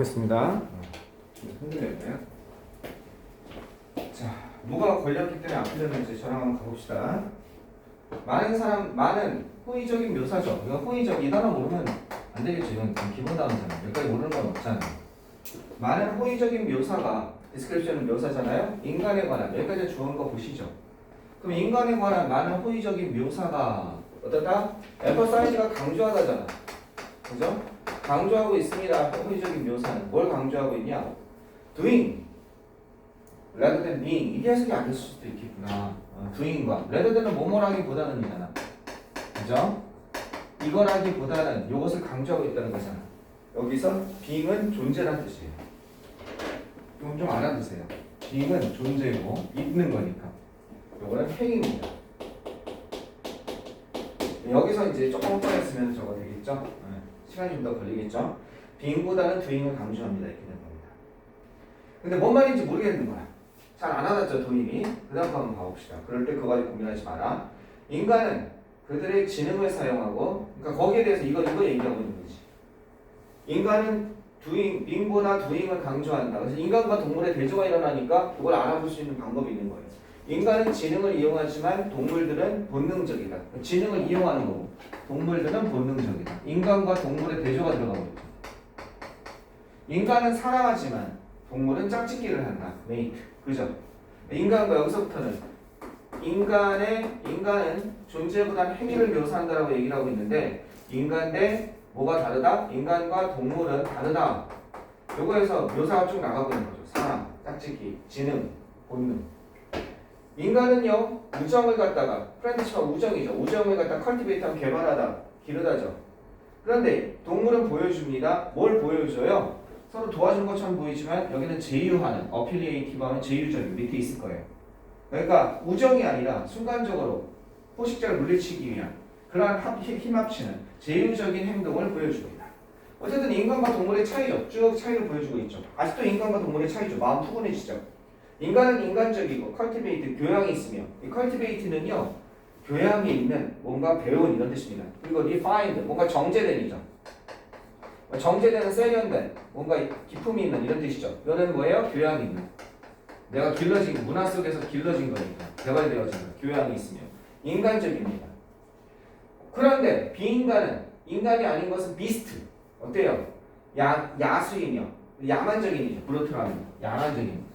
가보겠습니다. 흔들렸네요. 자, 뭐가 걸렸기 때문에 아프려는지 저랑 한번 가봅시다. 많은 호의적인 묘사죠. 이거 호의적, 이 단어 모르면 안 되겠죠. 이건 기본 단어잖아요. 여기까지 모르는 건 없잖아요. 많은 호의적인 묘사가, 디스크립션은 묘사잖아요. 인간에 관한, 여기까지 주어온 거 보시죠. 그럼 인간에 관한 많은 호의적인 묘사가 어떻다? emphasize가 강조하다잖아. 그죠? 강조하고 있습니다. 호의적인 묘사는 뭘 강조하고 있냐? doing rather than being. 이게 해석이 안 됐을 수도 있겠구나. doing과 rather than은 뭐뭐라기보다는 이잖아. 그죠? 이거라기보다는 이것을 강조하고 있다는 거잖아. 여기서 being은 존재란 뜻이에요. 이건 좀 알아두세요. being은 존재고 있는 거니까. 이거는 행위입니다. 여기서 이제 조금 뻔했으면 저거 되겠죠? 시간이 좀 더 걸리겠죠? being보다는 doing을 강조합니다. 이렇게 된 겁니다. 근데 뭔 말인지 모르겠는 거야. 잘 안 와닿죠, doing이. 그 다음 거 한번 봐봅시다. 그럴 때 그거 가지고 고민하지 마라. 인간은 그들의 지능을 사용하고, 그러니까 거기에 대해서 이거 얘기하고 있는 거지. 인간은 being보다 doing을 강조한다. 그래서 인간과 동물의 대조가 일어나니까 그걸 알아볼 수 있는 방법이 있는 거예요. 인간은 지능을 이용하지만 동물들은 본능적이다. 지능을 이용하는 거고 동물들은 본능적이다. 인간과 동물의 대조가 들어가고 있죠. 인간은 사랑하지만 동물은 짝짓기를 한다. 메이트. 그죠? 인간과 여기서부터는 인간은 존재보다는 행위를 묘사한다라고 얘기를 하고 있는데 인간 대 뭐가 다르다? 인간과 동물은 다르다. 요거에서 묘사가 쭉 나가고 있는 거죠. 사랑, 짝짓기, 지능, 본능. 인간은요 우정을 갖다가 프렌드십과 우정이죠. 우정을 갖다 컬티베이트하면 개발하다, 기르다죠. 그런데 동물은 보여줍니다. 뭘 보여줘요? 서로 도와주는 것처럼 보이지만 여기는 제휴하는, 어필리에이티브하면 제휴적인 밑에 있을 거예요. 그러니까 우정이 아니라 순간적으로 포식자를 물리치기 위한 그러한 힘합치는 제휴적인 행동을 보여줍니다. 어쨌든 인간과 동물의 차이죠. 쭉 차이를 보여주고 있죠. 아직도 인간과 동물의 차이죠. 마음 푸근해지죠. 인간은 인간적이고 컬티베이트, 교양이 있으며 이 컬티베이트는요 교양이 있는 뭔가 배운 이런 뜻입니다. 그리고 refined, 뭔가 정제된이죠. 정제되는 세련된 뭔가 기품이 있는 이런 뜻이죠. 이거는 뭐예요? 교양이 있는. 내가 길러진 문화 속에서 길러진 거니까 개발되어진 거. 교양이 있으며 인간적입니다. 그런데 비인간은 인간이 아닌 것은 비스트. 어때요? 야수이며 야만적인이죠. 브루트라는 야만적입니다.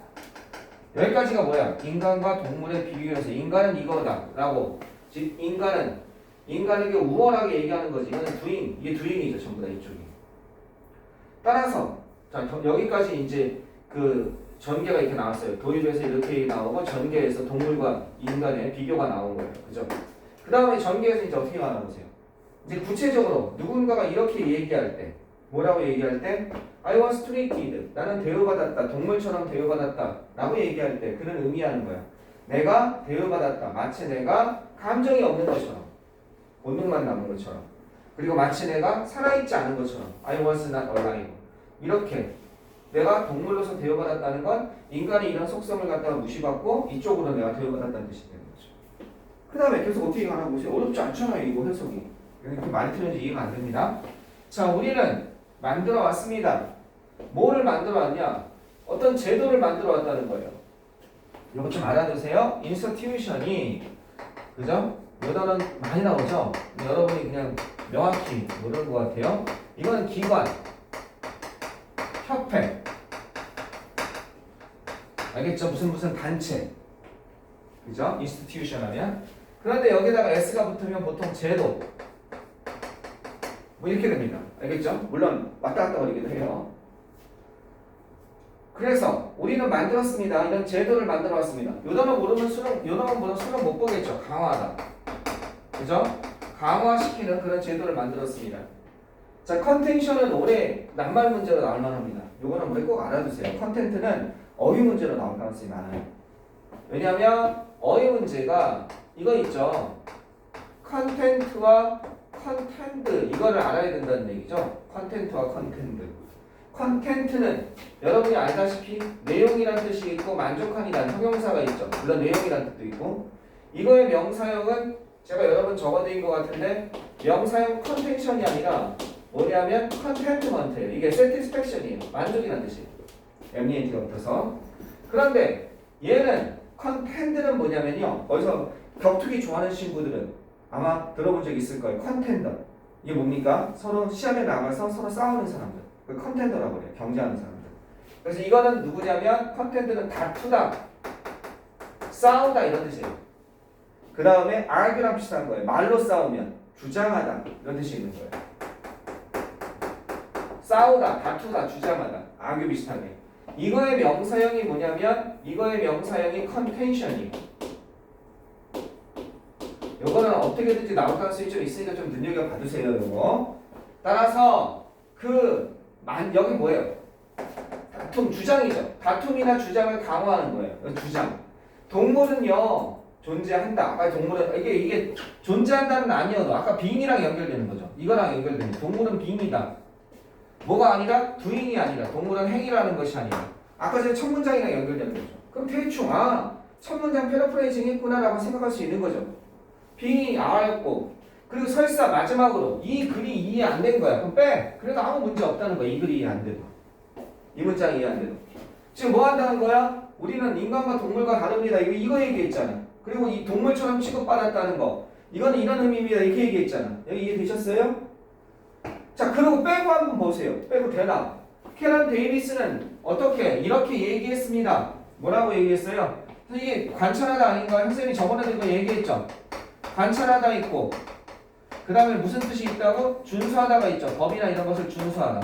여기까지가 뭐야? 인간과 동물의 비교해서 인간은 이거다라고. 즉 인간에게 우월하게 얘기하는 거지. 이거는 doing, 이게 doing이죠. 전부 다 이쪽이. 따라서 자 여기까지 이제 그 전개가 이렇게 나왔어요. 도입에서 이렇게 나오고 전개에서 동물과 인간의 비교가 나온 거예요. 그죠? 그 다음에 전개에서 이제 어떻게 가나 보세요. 이제 구체적으로 누군가가 이렇게 얘기할 때 뭐라고 얘기할 때 I was treated, 나는 대우받았다, 동물처럼 대우받았다 라고 얘기할 때 그는 의미하는 거야. 내가 대우받았다, 마치 내가 감정이 없는 것처럼, 본능만 남은 것처럼, 그리고 마치 내가 살아있지 않은 것처럼 I was not alive. 이렇게 내가 동물로서 대우받았다는 건 인간이 이런 속성을 갖다가 무시받고 이쪽으로 내가 대우받았다는 뜻이 되는 거죠. 그 다음에 계속 어떻게 가나 보세요. 어렵지 않잖아요. 이거 해석이. 이렇게 많이 틀린지 이해가 안 됩니다. 자, 우리는 만들어 왔습니다. 뭐를 만들어 왔냐? 어떤 제도를 만들어 왔다는 거예요. 이거 좀 알아두세요. 인스티튜션이, 그죠? 이 단어는 많이 나오죠? 여러분이 그냥 명확히 모르는 것 같아요. 이건 기관, 협회, 알겠죠? 무슨 단체, 그죠? 인스티튜션 하면. 그런데 여기다가 S가 붙으면 보통 제도, 뭐 이렇게 됩니다. 알겠죠? 물론 왔다 갔다 거리기도 해요. 그래서 우리는 만들었습니다. 이런 제도를 만들어 왔습니다. 요 단어 모르면 수능 못 보겠죠. 강화하다. 그죠? 강화시키는 그런 제도를 만들었습니다. 자, 컨텐션은 올해 낱말 문제로 나올 만합니다. 요거는 우리 꼭 알아두세요. 컨텐트는 어휘 문제로 나올 가능성이 많아요. 왜냐하면 어휘 문제가 이거 있죠. 컨텐트와 컨텐트, 이거를 알아야 된다는 얘기죠. 컨텐트와 컨텐트. 컨텐트는 여러분이 알다시피 내용이란 뜻이 있고 만족한이라는 형용사가 있죠. 물론 내용이란 뜻도 있고, 이거의 명사형은 제가 여러 번 적어드린 것 같은데 명사형 컨텐션이 아니라 뭐냐면 contentment예요. 이게 satisfaction이에요. 만족이라는 뜻이에요. MENT가 붙어서. 그런데 얘는 content는 뭐냐면요. 어디서 격투기 좋아하는 친구들은 아마 들어본 적 있을 거예요. contender. 이게 뭡니까? 서로 시합에 나가서 서로 싸우는 사람들. 그 contender라고 그래요. 경쟁하는 사람들. 그래서 이거는 누구냐면 contender는 다투다, 싸우다 이런 뜻이에요. 그 다음에 argue랑 비슷한 거예요. 말로 싸우면 주장하다 이런 뜻이 있는 거예요. 싸우다, 다투다, 주장하다, argue 비슷하게. 이거의 명사형이 뭐냐면 이거의 명사형이 contention이에요. 요거는 어떻게든지 나올 가능성이 좀 있으니까 좀 눈여겨봐주세요. 요거. 따라서 여기 뭐예요? 다툼, 주장이죠. 다툼이나 주장을 강화하는 거예요. 주장. 동물은요 존재한다. 아까 동물은 이게 존재한다는 아니어도 아까 being이랑 연결되는 거죠. 이거랑 연결되는 동물은 being이다. 뭐가 아니라 doing이 아니라 동물은 행위라는 것이 아니라 아까 전에 첫 문장이랑 연결되는 거죠. 그럼 대충 첫 문장 패러프레이징 했구나라고 생각할 수 있는 거죠. being이 a였고 그리고 설사 마지막으로 이 글이 이해 안 된 거야. 그럼 빼. 그래도 아무 문제 없다는 거야. 이 글이 이해 안 돼도. 이 문장이 이해 안 돼도. 지금 뭐 한다는 거야? 우리는 인간과 동물과 다릅니다. 이거 얘기했잖아. 그리고 이 동물처럼 취급받았다는 거. 이거는 이런 의미입니다. 이렇게 얘기했잖아. 여기 이해되셨어요? 자, 그리고 빼고 한번 보세요. 빼고 되나? 캐런 데이비스는 어떻게 이렇게 얘기했습니다. 뭐라고 얘기했어요? 이게 관찰하다 아닌가요? 선생님이 저번에도 이거 얘기했죠. 관찰하다 있고 그 다음에 무슨 뜻이 있다고? 준수하다가 있죠. 법이나 이런 것을 준수하다.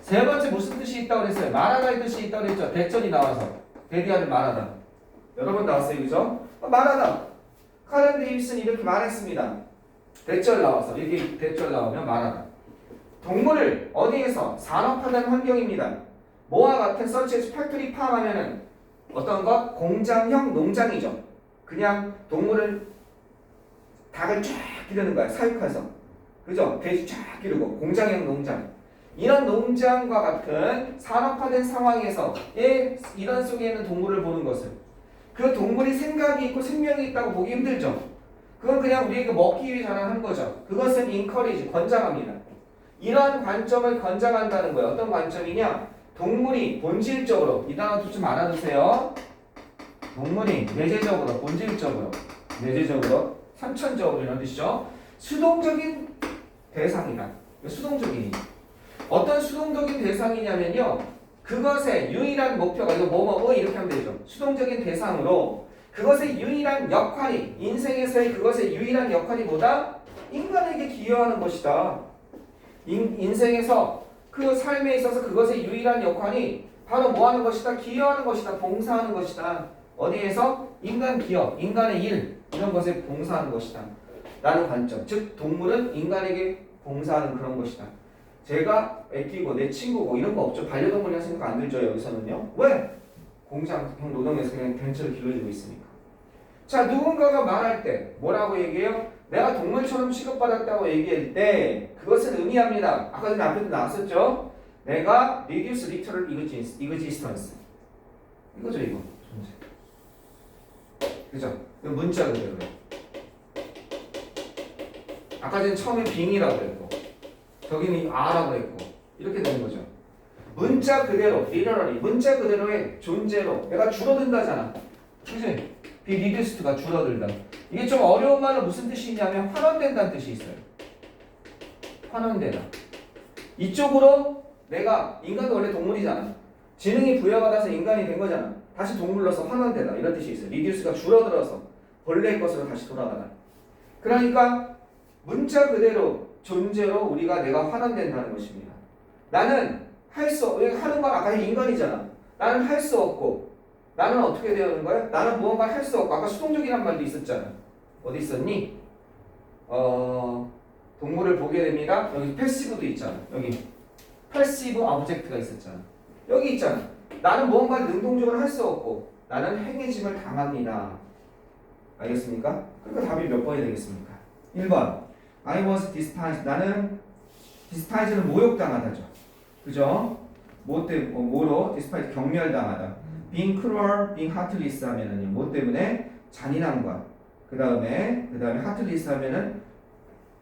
세 번째 무슨 뜻이 있다고 그랬어요? 말하다의 뜻이 있다고 그랬죠. 대절이 나와서 대디아를 말하다. 여러 번 나왔어요. 그죠? 말하다. 카렌 데이비스는 이렇게 말했습니다. 대절 나와서 이렇게 대절 나오면 말하다. 동물을 어디에서? 산업화된 환경입니다. 뭐와 같은 such as factory farm 하면은 어떤 것? 공장형 농장이죠. 그냥 닭을 쫙 기르는 거야. 사육해서. 그죠? 돼지 쫙 기르고 공장형 농장. 이런 농장과 같은 산업화된 상황에서 이런 속에 있는 동물을 보는 것은 그 동물이 생각이 있고 생명이 있다고 보기 힘들죠. 그건 그냥 우리에게 먹기 위해 자라는 거죠. 그것은 encourage, 권장합니다. 이러한 관점을 권장한다는 거예요. 어떤 관점이냐? 동물이 본질적으로 이 단어 좀 알아두세요. 동물이 내재적으로, 본질적으로, 내재적으로, 선천적으로 이런 뜻이죠. 수동적인 대상이다. 수동적인 어떤 수동적인 대상이냐면요. 그것의 유일한 목표가 이거 뭐뭐 이렇게 하면 되죠. 수동적인 대상으로 그것의 유일한 역할이 인생에서의 그것의 유일한 역할이 뭐다? 인간에게 기여하는 것이다. 인생에서 그 삶에 있어서 그것의 유일한 역할이 바로 뭐 하는 것이다? 기여하는 것이다. 봉사하는 것이다. 어디에서? 인간 기여, 인간의 일 이런 것에 봉사하는 것이다. 라는 관점. 즉 동물은 인간에게 봉사하는 그런 것이다. 제가 애끼고 내 친구고 이런 거 없죠. 반려동물이라는 생각 안 들죠. 여기서는요. 왜? 공장형 노동에서 그냥 벤처를 길러주고 있으니까. 자, 누군가가 말할 때 뭐라고 얘기해요? 내가 동물처럼 취급받았다고 얘기할 때 그것은 의미합니다. 아까 전에 앞에도 나왔었죠. 내가 reduce literal existence. 이거죠, 이거. 존재. 그죠? 이거 문자 그대로. 아까 전에 처음에 being이라고 그랬고 저기는 a라고 그랬고 이렇게 되는 거죠. 문자 그대로, literally 문자 그대로의 존재로 내가 줄어든다잖아. 그치? be reduced가 줄어들다. 이게 좀 어려운 말로 무슨 뜻이 있냐면 환원된다는 뜻이 있어요. 환원되다. 이쪽으로 내가 인간도 원래 동물이잖아. 지능이 부여받아서 인간이 된 거잖아. 다시 동물로서 환원되다 이런 뜻이 있어요. reduce가 줄어들어서 본래의 것으로 다시 돌아가다. 그러니까 문자 그대로 존재로 내가 환원된다는 것입니다. 나는 하는 건 아까 인간이잖아. 나는 할 수 없고 나는 어떻게 되는 거야? 나는 무언가를 할 수 없고 아까 수동적이란 말도 있었잖아. 어디 있었니? 동물을 보게 됩니다. 여기 패시브도 있잖아. 여기 패시브 오브젝트가 있었잖아. 여기 있잖아. 나는 무언가를 능동적으로 할 수 없고 나는 행해짐을 당합니다. 알겠습니까? 그러니까 답이 몇 번이 되겠습니까? 1번 I was despised. 나는 despised는 모욕당하다죠. 그죠? 뭐로? despise 경멸당하다. being cruel, being heartless 하면은요. 뭐 때문에? 잔인함과 그 다음에 heartless 하면은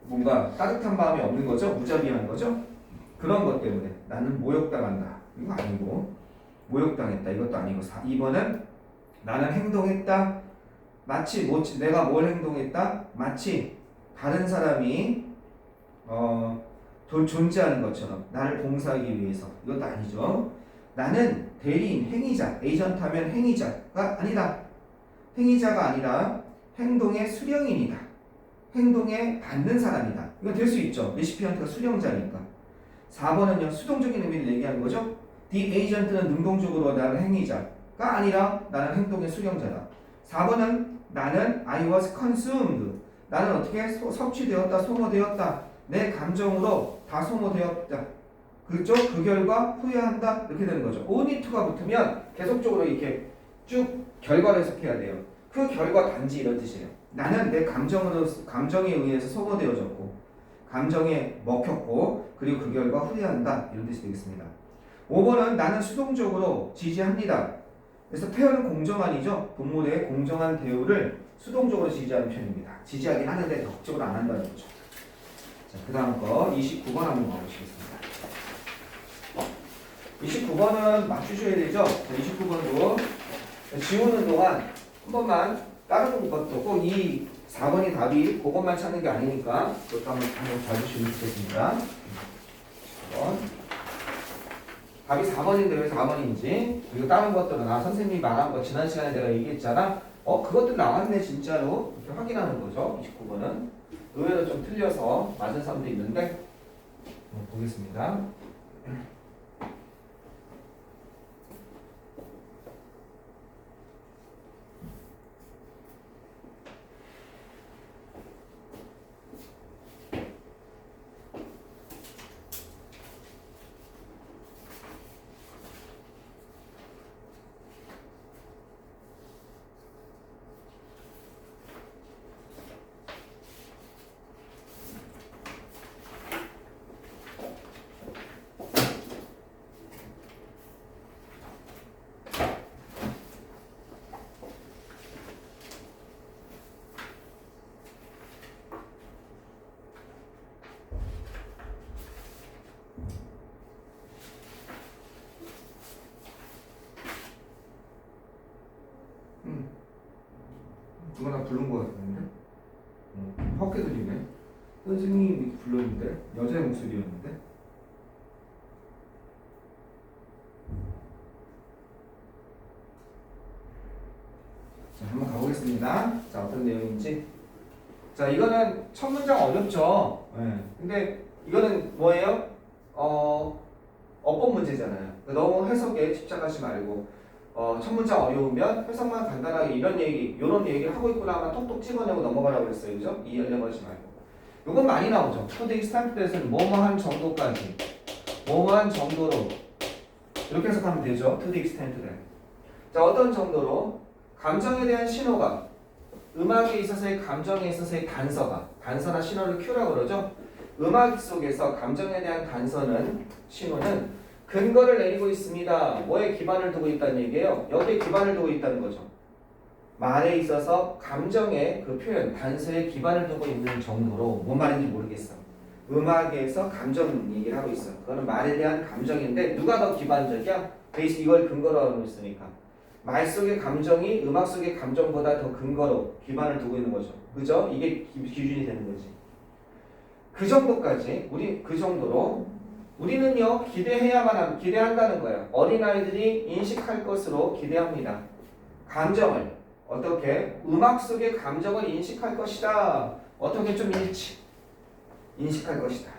뭔가 따뜻한 마음이 없는 거죠. 무자비한 거죠. 그런 것 때문에 나는 모욕당한다. 이거 아니고 모욕당했다. 이것도 아니고 2번은 나는 행동했다. 마치 내가 뭘 행동했다? 마치 다른 사람이 존재하는 것처럼 나를 봉사하기 위해서. 이것도 아니죠. 나는 대리인, 행위자, 에이전트 하면 행위자가 아니다. 행위자가 아니라 행동의 수령인이다. 행동에 받는 사람이다. 이건 될 수 있죠. 레시피언트가 수령자니까. 4번은요. 수동적인 의미를 얘기하는 거죠. The agent는 능동적으로 나는 행위자가 아니라 나는 행동의 수령자다. 4번은 나는 I was consumed. 나는 어떻게 섭취되었다, 소모되었다. 내 감정으로 다 소모되었다. 그죠? 그 결과 후회한다. 이렇게 되는 거죠. only to가 붙으면 계속적으로 이렇게 쭉 결과를 해석해야 돼요. 그 결과 단지 이런 뜻이에요. 나는 내 감정에 의해서 소모되어졌고 감정에 먹혔고 그리고 그 결과 후회한다. 이런 뜻이 되겠습니다. 5번은 나는 수동적으로 지지합니다. 그래서 태어는 공정한이죠. 동물의 공정한 대우를 수동적으로 지지하는 편입니다. 지지하긴 하는데 적극적으로 안 한다는 거죠. 자, 그 다음 거 29번 한번 가보시겠습니다. 29번은 맞추셔야 되죠. 29번도 지우는 동안 한 번만 다른 것도 꼭 이 4번이 답이 그것만 찾는 게 아니니까 그것도 한번 봐주시면 좋겠습니다. 4번. 답이 4번인데 왜 4번인지 그리고 다른 것들은 선생님이 말한 거 지난 시간에 내가 얘기했잖아. 그것들 나왔네 진짜로 이렇게 확인하는 거죠. 29번은 의외로 좀 틀려서 맞은 사람도 있는데 보겠습니다. 누구나 부른 것 같은데? 헛게 들리네. 선생님이 불렀는데 여자의 목소리였는데? 자, 한번 가보겠습니다. 자, 어떤 내용인지. 자, 이거는 첫 문장 어렵죠? 근데 이거는 뭐예요? 어법 문제잖아요. 너무 해석에 집착하지 말고 첫 문장 어려우면 해석만 간단하게 이런 얘기를 하고 있구나 하면 톡톡 집어내고 넘어가라고 그랬어요. 그죠? 이해하려고 하지 말고. 이건 많이 나오죠. To the extent에서는 뭐뭐한 정도까지, 뭐뭐한 정도로 이렇게 해석하면 되죠. To the extent를. 자, 어떤 정도로 감정에 대한 신호가 음악에 있어서의 감정에 있어서의 단서나 신호를 큐라고 그러죠. 음악 속에서 감정에 대한 신호는 근거를 내리고 있습니다. 뭐에 기반을 두고 있다는 얘기예요? 여기에 기반을 두고 있다는 거죠. 말에 있어서 감정의 그 표현, 단서에 기반을 두고 있는 정도로 뭔 말인지 모르겠어. 음악에서 감정 얘기를 하고 있어. 그거는 말에 대한 감정인데 누가 더 기반적이야? 베이스 이걸 근거로 하고 있으니까. 말 속의 감정이 음악 속의 감정보다 더 근거로 기반을 두고 있는 거죠. 그죠? 이게 기준이 되는 거지. 그 정도까지 그 정도로 우리는요 기대한다는 거예요. 어린아이들이 인식할 것으로 기대합니다. 감정을 어떻게 음악 속의 감정을 인식할 것이다. 어떻게 좀 인식할 것이다.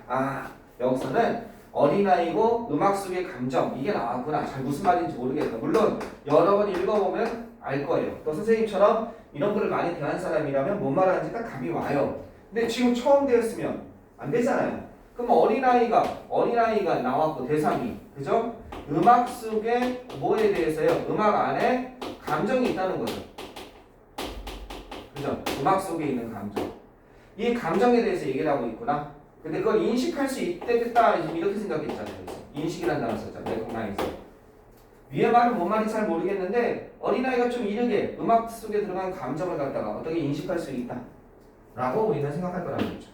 여기서는 어린아이고 음악 속의 감정 이게 나왔구나. 잘 무슨 말인지 모르겠다. 물론 여러 번 읽어보면 알 거예요. 또 선생님처럼 이런 거를 많이 대한 사람이라면 뭔 말하는지 딱 감이 와요. 근데 지금 처음 되었으면 안 되잖아요. 그럼 어린아이가 나왔고 대상이 그죠? 음악 속에 뭐에 대해서요? 음악 안에 감정이 있다는 거죠. 그죠? 음악 속에 있는 감정. 이 감정에 대해서 얘기를 하고 있구나. 근데 그걸 인식할 수 있겠다 이렇게 생각했잖아요. 인식이라는 단어 썼잖아요. 레코나이즈. 위에 말은 뭔 말인지 잘 모르겠는데 어린아이가 좀 이르게 음악 속에 들어간 감정을 갖다가 어떻게 인식할 수 있다 라고 우리는 생각할 거라는 거죠.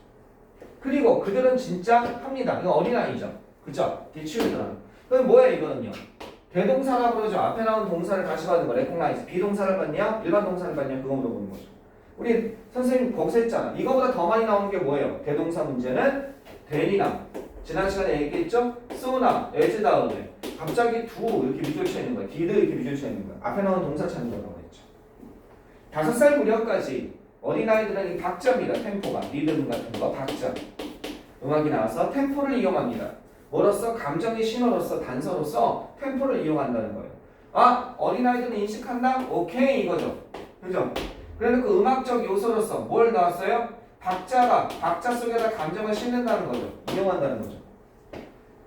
그리고 그들은 진짜 합니다. 이거 어린아이죠. 그죠? The children. 그럼 뭐야 이거는요? 대동사라고 그러죠. 앞에 나온 동사를 다시 받는 거. recognize. 비동사를 받냐? 일반 동사를 받냐? 그거 물어보는 거죠. 우리 선생님 거기서 했잖아. 이거보다 더 많이 나오는 게 뭐예요? 대동사 문제는 then이나 지난 시간에 얘기했죠? so나 as 다음에 갑자기 do 이렇게 미줄쳐 있는 거야. did 이렇게 미줄쳐 있는 거야. 앞에 나온 동사 찾는 거라고 했죠. 5살 무렵까지 어린아이들은 이 박자입니다. 템포가. 리듬 같은 거 박자. 음악이 나와서 템포를 이용합니다. 뭐로써? 감정의 신호로서 단서로서 템포를 이용한다는 거예요. 아, 어린아이들은 인식한다? 오케이 이거죠. 그죠? 그래서 그 음악적 요소로서 뭘 나왔어요? 박자 속에다 감정을 싣는다는 거죠. 이용한다는 거죠.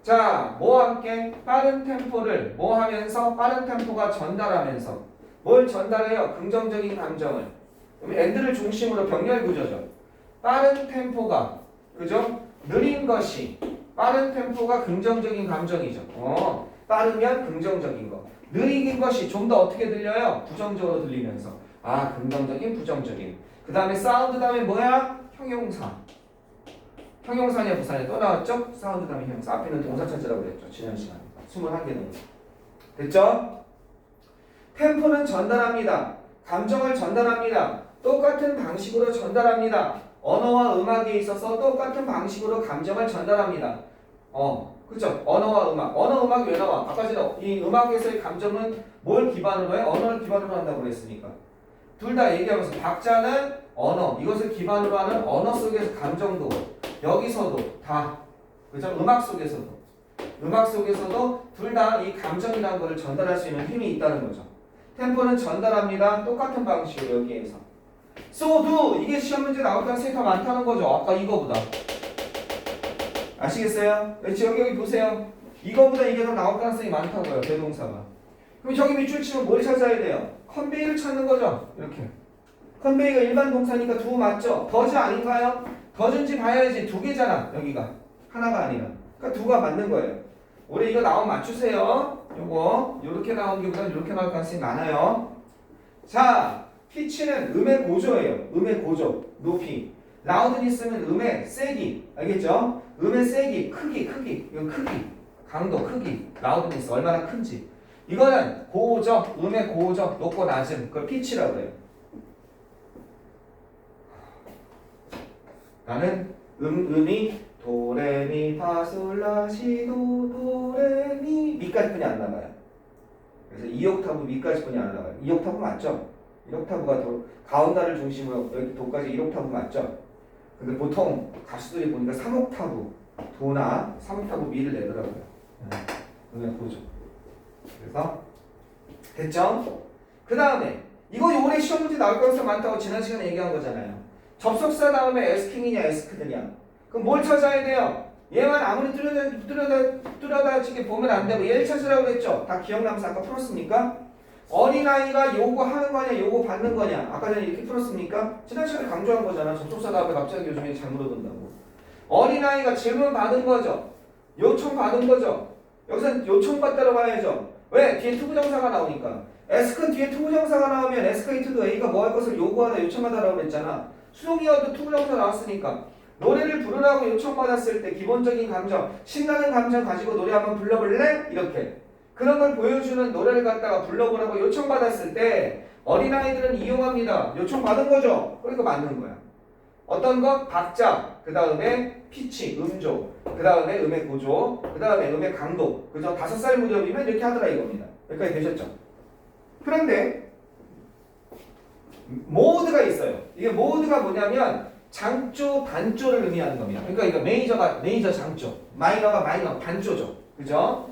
자, 뭐와 함께 빠른 템포를 뭐 하면서 빠른 템포가 전달하면서 뭘 전달해요? 긍정적인 감정을. 그럼 애들을 중심으로 병렬 구조죠. 빠른 템포가 그죠? 느린 것이 빠른 템포가 긍정적인 감정이죠. 빠르면 긍정적인 거. 느린 것이 좀 더 어떻게 들려요? 부정적으로 들리면서. 아, 긍정적인, 부정적인. 그 다음에 사운드 다음에 뭐야? 형용사. 형용사냐 부사냐 또 나왔죠? 사운드 다음에 형용사. 앞에는 동사 찾으라고 그랬죠. 지난 시간에. 21개 동사. 됐죠? 템포는 전달합니다. 감정을 전달합니다. 똑같은 방식으로 전달합니다. 언어와 음악에 있어서 똑같은 방식으로 감정을 전달합니다. 그죠? 언어와 음악. 언어, 음악이 왜 나와? 아까 전에 이 음악에서의 감정은 뭘 기반으로 해? 언어를 기반으로 한다고 그랬으니까. 둘 다 얘기하면서 박자는 언어, 이것을 기반으로 하는 언어 속에서 감정도 여기서도 다 그죠? 음악 속에서도 둘 다 이 감정이라는 것을 전달할 수 있는 힘이 있다는 거죠. 템포는 전달합니다. 똑같은 방식으로 여기에서. So do 이게 시험 문제 나올 가능성이 더 많다는 거죠. 아까 이거보다. 아시겠어요? 여기 보세요. 이거보다 이게 더 나올 가능성이 많다고요. 대동사가. 그럼 저기 밑줄 치면 뭘 찾아야 돼요? 컨베이를 찾는 거죠. 이렇게. 컨베이가 일반 동사니까 do 맞죠? 더즈 아닌가요? 더즈인지 봐야지. 두 개잖아. 여기가. 하나가 아니라. 그러니까 do가 맞는 거예요. 올해 이거 나오면 맞추세요. 요거 요렇게 나온 게보다 이렇게 나올 가능성이 많아요. 자, 피치는 음의 고조예요. 음의 고조, 높이. 라우드니스는 음의 세기. 알겠죠? 음의 세기, 크기. 이건 크기, 강도, 크기. 라우드니스 얼마나 큰지. 이거는 고저, 음의 고저, 높고 낮음. 그걸 피치라고 해요. 나는 음이 도레미파솔라시도 도레미 미까지 뿐이 안 나가요. 그래서 2옥타브 미까지 뿐이 안 나가요. 2옥타브 맞죠? 1옥타브가 도 가운데를 중심으로 여기 도까지 1옥타브 맞죠? 근데 보통 가수들이 보니까 3옥타브 도나 3옥타브 미를 내더라고요. 그냥 보죠. 그래서 됐죠? 그 다음에 이거 올해 시험 문제 나올 가능성 많다고 지난 시간에 얘기한 거잖아요. 접속사 다음에 asking,냐 asked냐. 그럼 뭘 찾아야 돼요? 얘만 아무리 뚜렷하게 보면 안 되고 얘를 찾으라고 그랬죠? 다 기억나면서 아까 풀었습니까? 어린아이가 요구하는 거냐 요구 받는 거냐 아까 전에 이렇게 풀었습니까? 지난 시간에 강조한 거잖아. 접속사 다음에 갑자기 요즘에 잘 물어본다고. 어린아이가 질문 받은 거죠. 요청 받은 거죠. 여기서 요청 받다로 봐야죠. 왜? 뒤에 투부정사가 나오니까. ask는 뒤에 투부정사가 나오면 ask이트도 A가 뭐 할 것을 요구하다 요청하다라고 그랬잖아. 수동이어도 투부정사 나왔으니까 노래를 부르라고 요청받았을 때 기본적인 감정, 신나는 감정 가지고 노래 한번 불러볼래? 이렇게 그런 걸 보여주는 노래를 갖다가 불러보라고 요청받았을 때 어린아이들은 이용합니다. 요청받은 거죠? 그러니까 맞는 거야. 어떤 것? 박자, 그 다음에 피치, 음조, 그 다음에 음의 고조, 그 다음에 음의 강도. 그죠? 5살 무렵이면 이렇게 하더라 이겁니다. 여기까지 되셨죠? 그런데 모드가 있어요. 이게 모드가 뭐냐면 장조, 단조를 의미하는 겁니다. 그러니까 이거 메이저 장조, 마이너가 마이너, 단조죠. 그죠?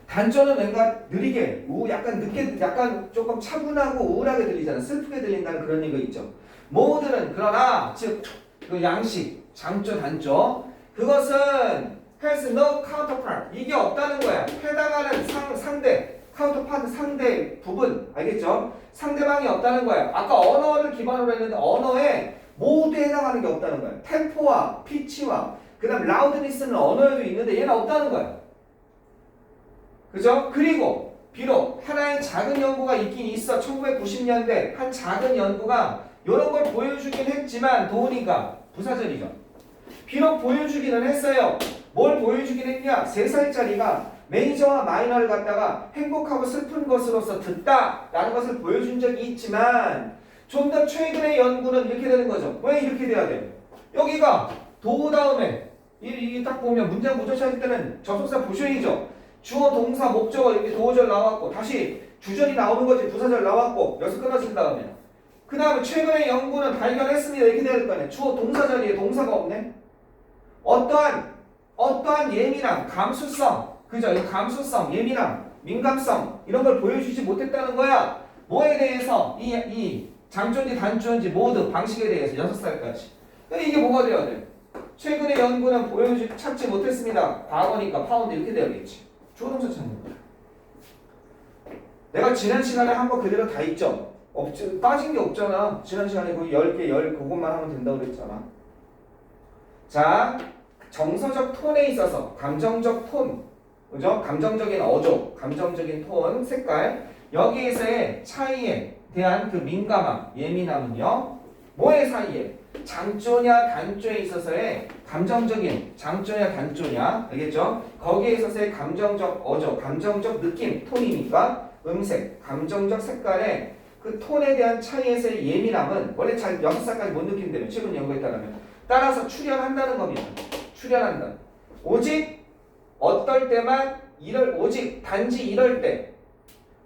단조는 뭔가 느리게, 약간 늦게, 약간 조금 차분하고 우울하게 들리잖아. 슬프게 들린다는 그런 얘기 있죠. 모드는 그러나 즉 그 양식, 장조, 단조 그것은 has no counterpart 이게 없다는 거야. 해당하는 상대 카운터파트 상대 부분 알겠죠? 상대방이 없다는 거야. 아까 언어를 기반으로 했는데 언어에 모두에 해당하는 게 없다는 거야. 템포와 피치와 그 다음 라우드니스는 언어에도 있는데 얘는 없다는 거야. 그죠? 그리고 비록 하나의 작은 연구가 있긴 있어. 1990년대 한 작은 연구가 이런 걸 보여주긴 했지만 도우니까 부사절이죠. 비록 보여주기는 했어요. 뭘 보여주긴 했냐? 3살짜리가 메이저와 마이너를 갖다가 행복하고 슬픈 것으로서 듣다라는 것을 보여준 적이 있지만 좀 더 최근의 연구는 이렇게 되는 거죠. 왜 이렇게 돼야 돼? 여기가 도 다음에 이 딱 보면 문장 구조체할 때는 접속사 보셔야죠. 주어, 동사, 목적어 이렇게 도어절 나왔고 다시 주절이 나오는 거지. 부사절 나왔고 여기서 끊어진 다음에 그 다음에 최근의 연구는 발견했습니다. 이렇게 돼야 될 거 아니야. 주어, 동사 자리에 동사가 없네. 어떠한 예민함, 감수성, 그죠? 이 감수성, 예민함, 민감성 이런 걸 보여주지 못했다는 거야. 뭐에 대해서 이 장조인지 단조인지 모두 방식에 대해서 6살까지. 근데 이게 뭐가 돼야 돼? 최근의 연구는 찾지 못했습니다. 과거니까 파운드 이렇게 되어야겠지. 주어 동사 찾는 거야. 내가 지난 시간에 한 거 그대로 다 있죠? 빠진 게 없잖아. 지난 시간에 그 10개, 그것만 하면 된다고 그랬잖아. 자, 정서적 톤에 있어서 감정적 톤, 그죠? 감정적인 어조, 감정적인 톤, 색깔 여기에서의 차이에 대한 그 민감함, 예민함은요. 뭐의 사이에? 장조냐 단조에 있어서의 감정적인 장조냐 단조냐 알겠죠? 거기에 있어서의 감정적 어조, 감정적 느낌, 톤이니까 음색, 감정적 색깔의 그 톤에 대한 차이에서의 예민함은 원래 잘 6살까지 못 느낀다면 최근 연구에 따라서 출현한다는 겁니다. 출현한다. 오직 어떨 때만 오직 단지 이럴 때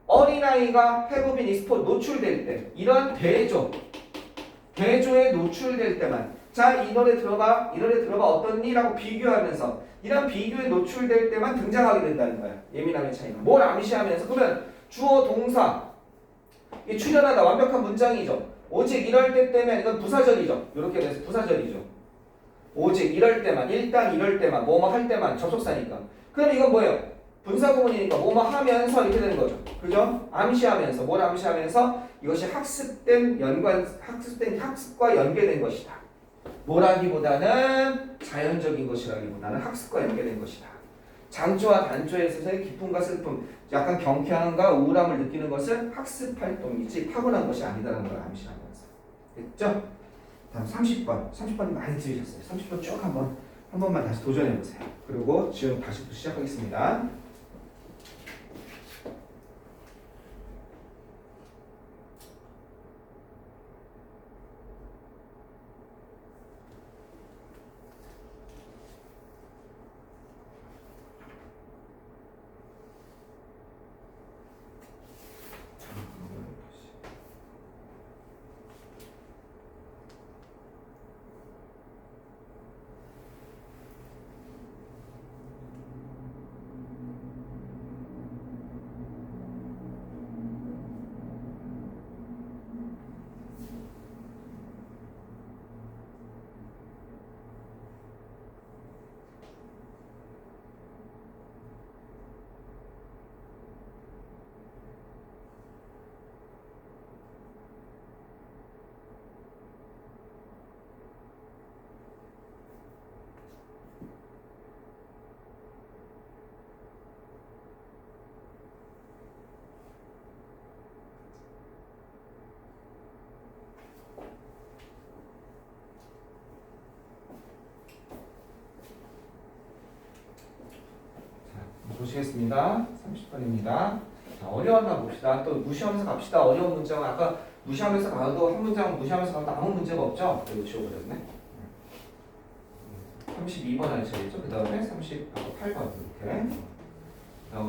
어린아이가 have been exposed 노출될 때 이런 대조에 노출될 때만 자 이 노래 들어봐 어떻니? 라고 비교하면서 이런 비교에 노출될 때만 등장하게 된다는 거야. 예민함의 차이가 뭘 암시하면서 그러면 주어 동사 이 출현하다 완벽한 문장이죠. 오직 이럴 때 때문에 이건 부사절이죠. 이렇게 돼서 부사절이죠. 오직 이럴 때만 일단 이럴 때만 뭐뭐 할 때만 접속사니까 그럼 이건 뭐예요? 분사구문이니까 뭐뭐 하면서 이렇게 되는 거죠. 그죠? 암시하면서 뭘 암시하면서 이것이 학습과 연계된 것이다. 뭐라기보다는 자연적인 것이라기보다는 학습과 연계된 것이다. 장조와 단조에 있어서의 기쁨과 슬픔, 약간 경쾌함과 우울함을 느끼는 것은 학습 활동이지 타고난 것이 아니다라는 걸 암시하면서. 됐죠? 다음 30번 많이 들으셨어요. 30번 쭉 한 번만 다시 도전해 보세요. 그리고 지금 다시 또 시작하겠습니다. 보시겠습니다. 30번입니다. 자, 어려웠나 봅시다. 또 무시하면서 갑시다. 어려운 문장은 아까 무시하면서 가도 한 문장 무시하면서 가도 아무 문제가 없죠? 이거 지워버렸네. 32번 할 차례죠. 그 다음에 38번 이렇게.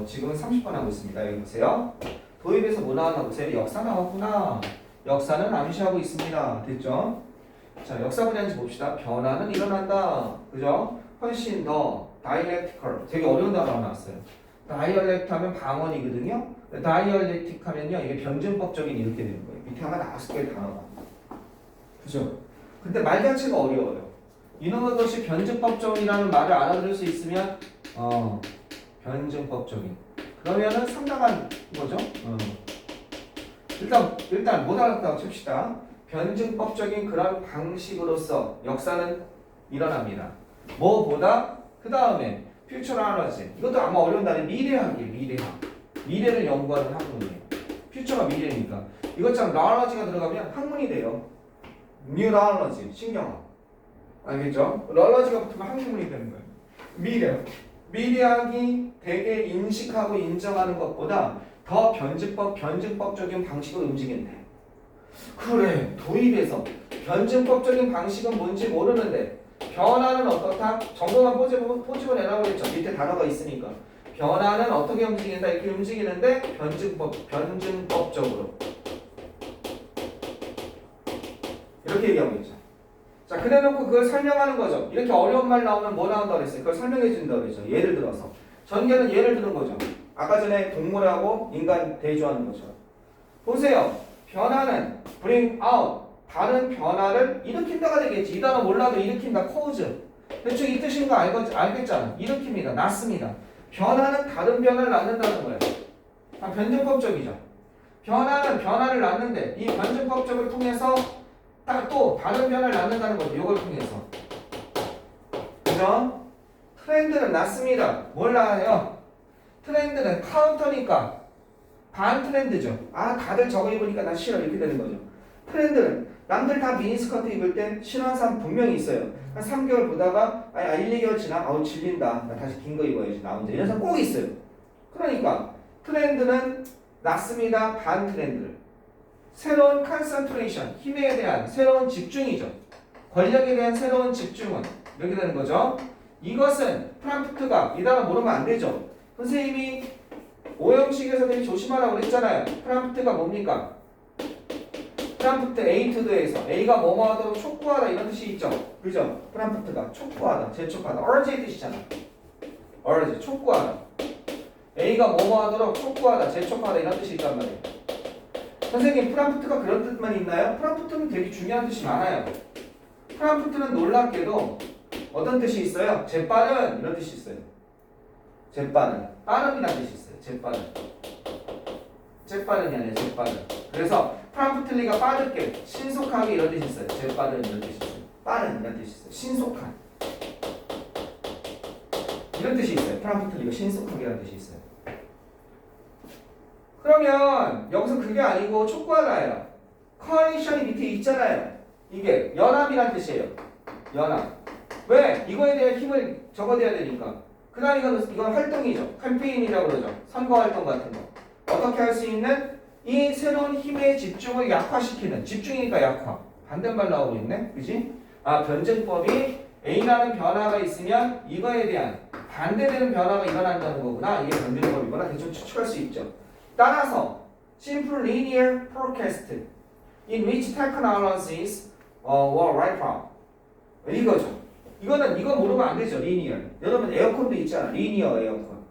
지금은 30번 하고 있습니다. 여기 보세요. 도입에서 뭐 나왔나 보세요. 역사 나왔구나. 역사는 암시하고 있습니다. 됐죠? 자, 역사 분야인지 봅시다. 변화는 일어난다. 그죠? 훨씬 더 다이얼렉티컬. 되게 어려운 단어가 나왔어요. 다이얼렉트 하면 방언이거든요. 다이얼렉틱 하면요. 이게 변증법적인 이렇게 되는 거예요. 밑에 아마 나왔을 거예요. 단어가. 그죠? 근데 말 자체가 어려워요. 이놈의 것이 변증법적이라는 말을 알아들을 수 있으면 변증법적인. 그러면은 상당한 거죠. 일단 못 알았다고 칩시다. 변증법적인 그런 방식으로서 역사는 일어납니다. 뭐보다 그 다음에 퓨처럴하지. 이것도 아마 어려운 단어 미래학이에요. 미래를 연구하는 학문이에요. 퓨처가 미래니까. 이것처럼 knowledge가 들어가면 학문이 돼요. 뉴럴러지 신경학. 알겠죠? 럴러지가 붙으면 학문이 되는 거예요. 미래학이 대개 인식하고 인정하는 것보다 더 변증법적인 방식으로 움직인대. 그래, 도입에서 변증법적인 방식은 뭔지 모르는데 변화는 어떻다? 정보만 꼬집어내라고 그랬죠. 밑에 단어가 있으니까. 변화는 어떻게 움직인다? 이렇게 움직이는데 변증법적으로. 이렇게 얘기하고 있죠. 자, 그래놓고 그걸 설명하는 거죠. 이렇게 어려운 말 나오면 뭐 나온다고 그랬어요? 그걸 설명해 준다고 그랬죠. 예를 들어서. 전개는 예를 드는 거죠. 아까 전에 동물하고 인간 대조하는 것처럼. 보세요. 변화는 bring out. 다른 변화를 일으킨다가 되겠지. 이 단어 몰라도 일으킨다. cause. 대충 이 뜻인 거 알겠잖아. 일으킵니다. 낳습니다. 변화는 다른 변화를 낳는다는 거예요. 변증법적이죠. 변화는 변화를 낳는데 이 변증법적을 통해서 또 다른 변화를 낳는다는 거죠. 이걸 통해서. 그죠? 트렌드는 낳습니다. 뭘 낳아요? 트렌드는 카운터니까 반 트렌드죠. 아, 다들 저거 입으니까 나 싫어. 이렇게 되는 거죠. 트렌드는 남들 다 미니스커트 입을 때 싫어하는 사람 분명히 있어요. 한 3개월 보다가 1, 2개월 지나 아우 질린다. 나 다시 긴 거 입어야지. 나 혼자. 이런 사람 꼭 있어요. 그러니까 트렌드는 낳습니다. 반 트렌드를. 새로운 컨센트레이션, 힘에 대한 새로운 집중이죠. 권력에 대한 새로운 집중은 이렇게 되는 거죠. 이것은 프람프트가 이 단어 모르면 안 되죠. 선생님이 오형식에서 되게 조심하라고 그랬잖아요. 프람프트가 뭡니까? 프람프트 A 투도에서 A가 뭐뭐 하도록 촉구하다 이런 뜻이 있죠. 그죠? 프람프트가 촉구하다, 재촉하다, urge의 뜻이잖아. urge, 촉구하다. A가 뭐뭐 하도록 촉구하다, 재촉하다 이런 뜻이 있단 말이에요. 선생님, 프람프트가 그런 뜻만 있나요? 프람프트는 되게 중요한 뜻이 많아요. 프람프트는 놀랍게도 어떤 뜻이 있어요? 재빠른 이런 뜻이 있어요. 재빠른, 빠름이라는 뜻이 있어요. 재빠른. 재빠른이 아니라 재빠른. 그래서 프람프틀리가 빠르게, 신속하게 이런 뜻이 있어요. 재빠른 이런 뜻이 있어요. 빠른 이런 뜻이 있어요. 신속한 이런 뜻이 있어요. 프람프틀리가 신속하게 이런 뜻이 있어요. 그러면 여기서 그게 아니고 촉구하다예요. 커리션이 밑에 있잖아요. 이게 연합이란 뜻이에요. 연합. 왜? 이거에 대한 힘을 적어내야 되니까. 그 다음 이건 활동이죠. 캠페인이라고 그러죠. 선거 활동 같은 거. 어떻게 할 수 있는? 이 새로운 힘의 집중을 약화시키는. 집중이니까 약화. 반대말 나오고 있네. 그지? 아, 변증법이 A라는 변화가 있으면 이거에 대한 반대되는 변화가 일어난다는 거구나. 이게 변증법이구나. 대충 추측할 수 있죠. 따라서 simple linear forecast in which technologies were right from 이거죠. 이거 모르면 안 되죠. linear. 여러분 에어컨도 있잖아. linear 에어컨.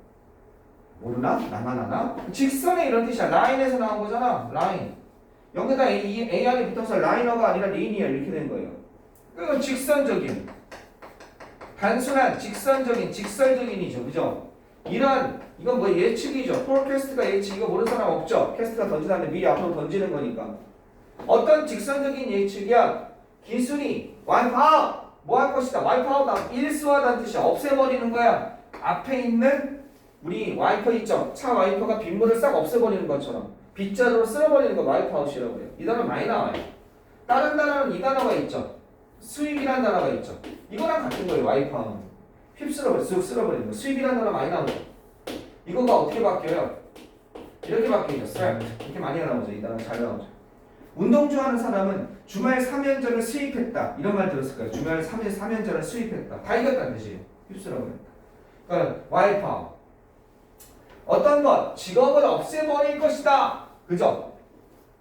모르나? 나만 아나? 직선의 이런 뜻이야. 라인에서 나온 거잖아. 라인. 여기다 A 안에 붙어서 라이너가 아니라 linear 이렇게 된 거예요. 그건 직선적인. 단순한 직설적인이죠. 그죠? 이건 뭐 예측이죠. 포캐스트가 예측. 이거 모르는 사람 없죠. 캐스트가 던지는데 미리 앞으로 던지는 거니까. 어떤 직선적인 예측이야. 기술이 와이프아웃 뭐 할 것이다. 와이프아웃 일수하다는 뜻이야. 없애버리는 거야. 앞에 있는 우리 와이퍼 있죠. 차 와이퍼가 빗물을 싹 없애버리는 것처럼 빗자루로 쓸어버리는 거 와이프아웃이라고 해요. 이 단어 많이 나와요. 다른 단어는 이 단어가 있죠. 수입이라는 단어가 있죠. 이거랑 같은 거예요. 와이프아웃. 휩쓸어버려, 쑥 쓸어버리는 거. 수입이라는 단어 많이 나오죠. 이거가 어떻게 바뀌어요? 이렇게 바뀌죠. 스트랩. 이렇게 많이 나오죠. 이 단어 잘 나오죠. 운동 좋아하는 사람은 주말 3연전을 수입했다. 이런 말 들었을 거예요. 주말 3연전을 수입했다. 다 이겼다는 뜻이에요. 휩쓸어버렸다. 그러니까 와이프아웃. 어떤 것? 직업을 없애버릴 것이다. 그죠?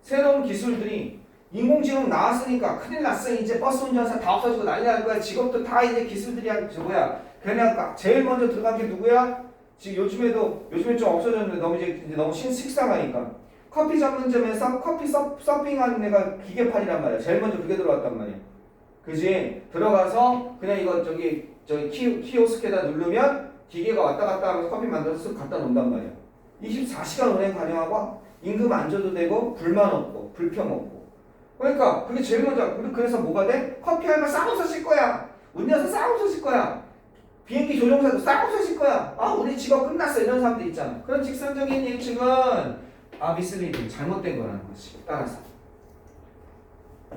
새로운 기술들이 인공지능 나왔으니까 큰일 났어. 이제 버스 운전사 다 없어지고 난리 날 거야. 직업도 다 이제 기술들이 그냥 제일 먼저 들어간 게 누구야? 지금 요즘에 좀 없어졌는데 너무 식상하니까 커피 전문점에서 커피 서핑하는 애가 기계팔이란 말이야. 제일 먼저 그게 들어왔단 말이야. 그지? 들어가서 그냥 이거 저기 키오스크에다 누르면 기계가 왔다 갔다 하면서 커피 만들어서 쓱 갖다 놓는단 말이야. 24시간 운행 가능하고 임금 안 줘도 되고 불만 없고 불평 없고. 그러니까 그게 제일 먼저. 그래서 뭐가 돼? 커피 하면 싹 없어질 거야. 운전사 싹 없어질 거야. 비행기 조종사도 싹 없어질 거야. 아, 우리 직업 끝났어. 이런 사람들 있잖아. 그런 직선적인 예측은 미스리딩, 잘못된 거라는 것이. 따라서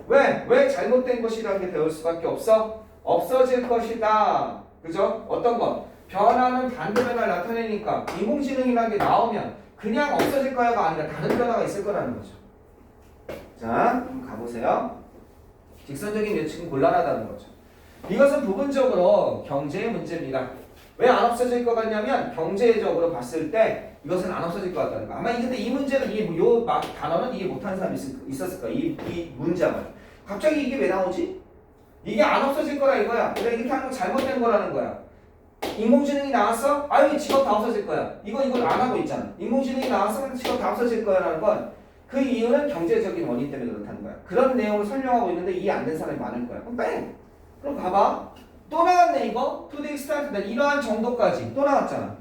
왜 잘못된 것이라는 게 되올 수밖에 없어? 없어질 것이다. 그죠? 어떤 거? 변화는 반대 변화를 나타내니까 인공지능이라는 게 나오면 그냥 없어질 거야가 아니라 다른 변화가 있을 거라는 거죠. 자, 한번 가보세요. 직선적인 예측은 곤란하다는 거죠. 이것은 부분적으로 경제의 문제입니다. 왜 안 없어질 것 같냐면 경제적으로 봤을 때 이것은 안 없어질 것 같다는 거. 아마 근데 이 문제는 단어는 이해 못하는 사람이 있었을 거야. 이 문장을. 갑자기 이게 왜 나오지? 이게 안 없어질 거라 이거야. 그래 이렇게 하는 건 잘못된 거라는 거야. 인공지능이 나왔어? 아유 직업 다 없어질 거야. 이걸 안 하고 있잖아. 인공지능이 나왔어? 직업 다 없어질 거야라는 건 그 이유는 경제적인 원인 때문에 그렇다는 거야. 그런 내용을 설명하고 있는데 이해 안 되는 사람이 많을 거야. 그럼 뺑! 그럼 봐봐. 또 나왔네 이거. To the extent 이러한 정도까지 또 나왔잖아.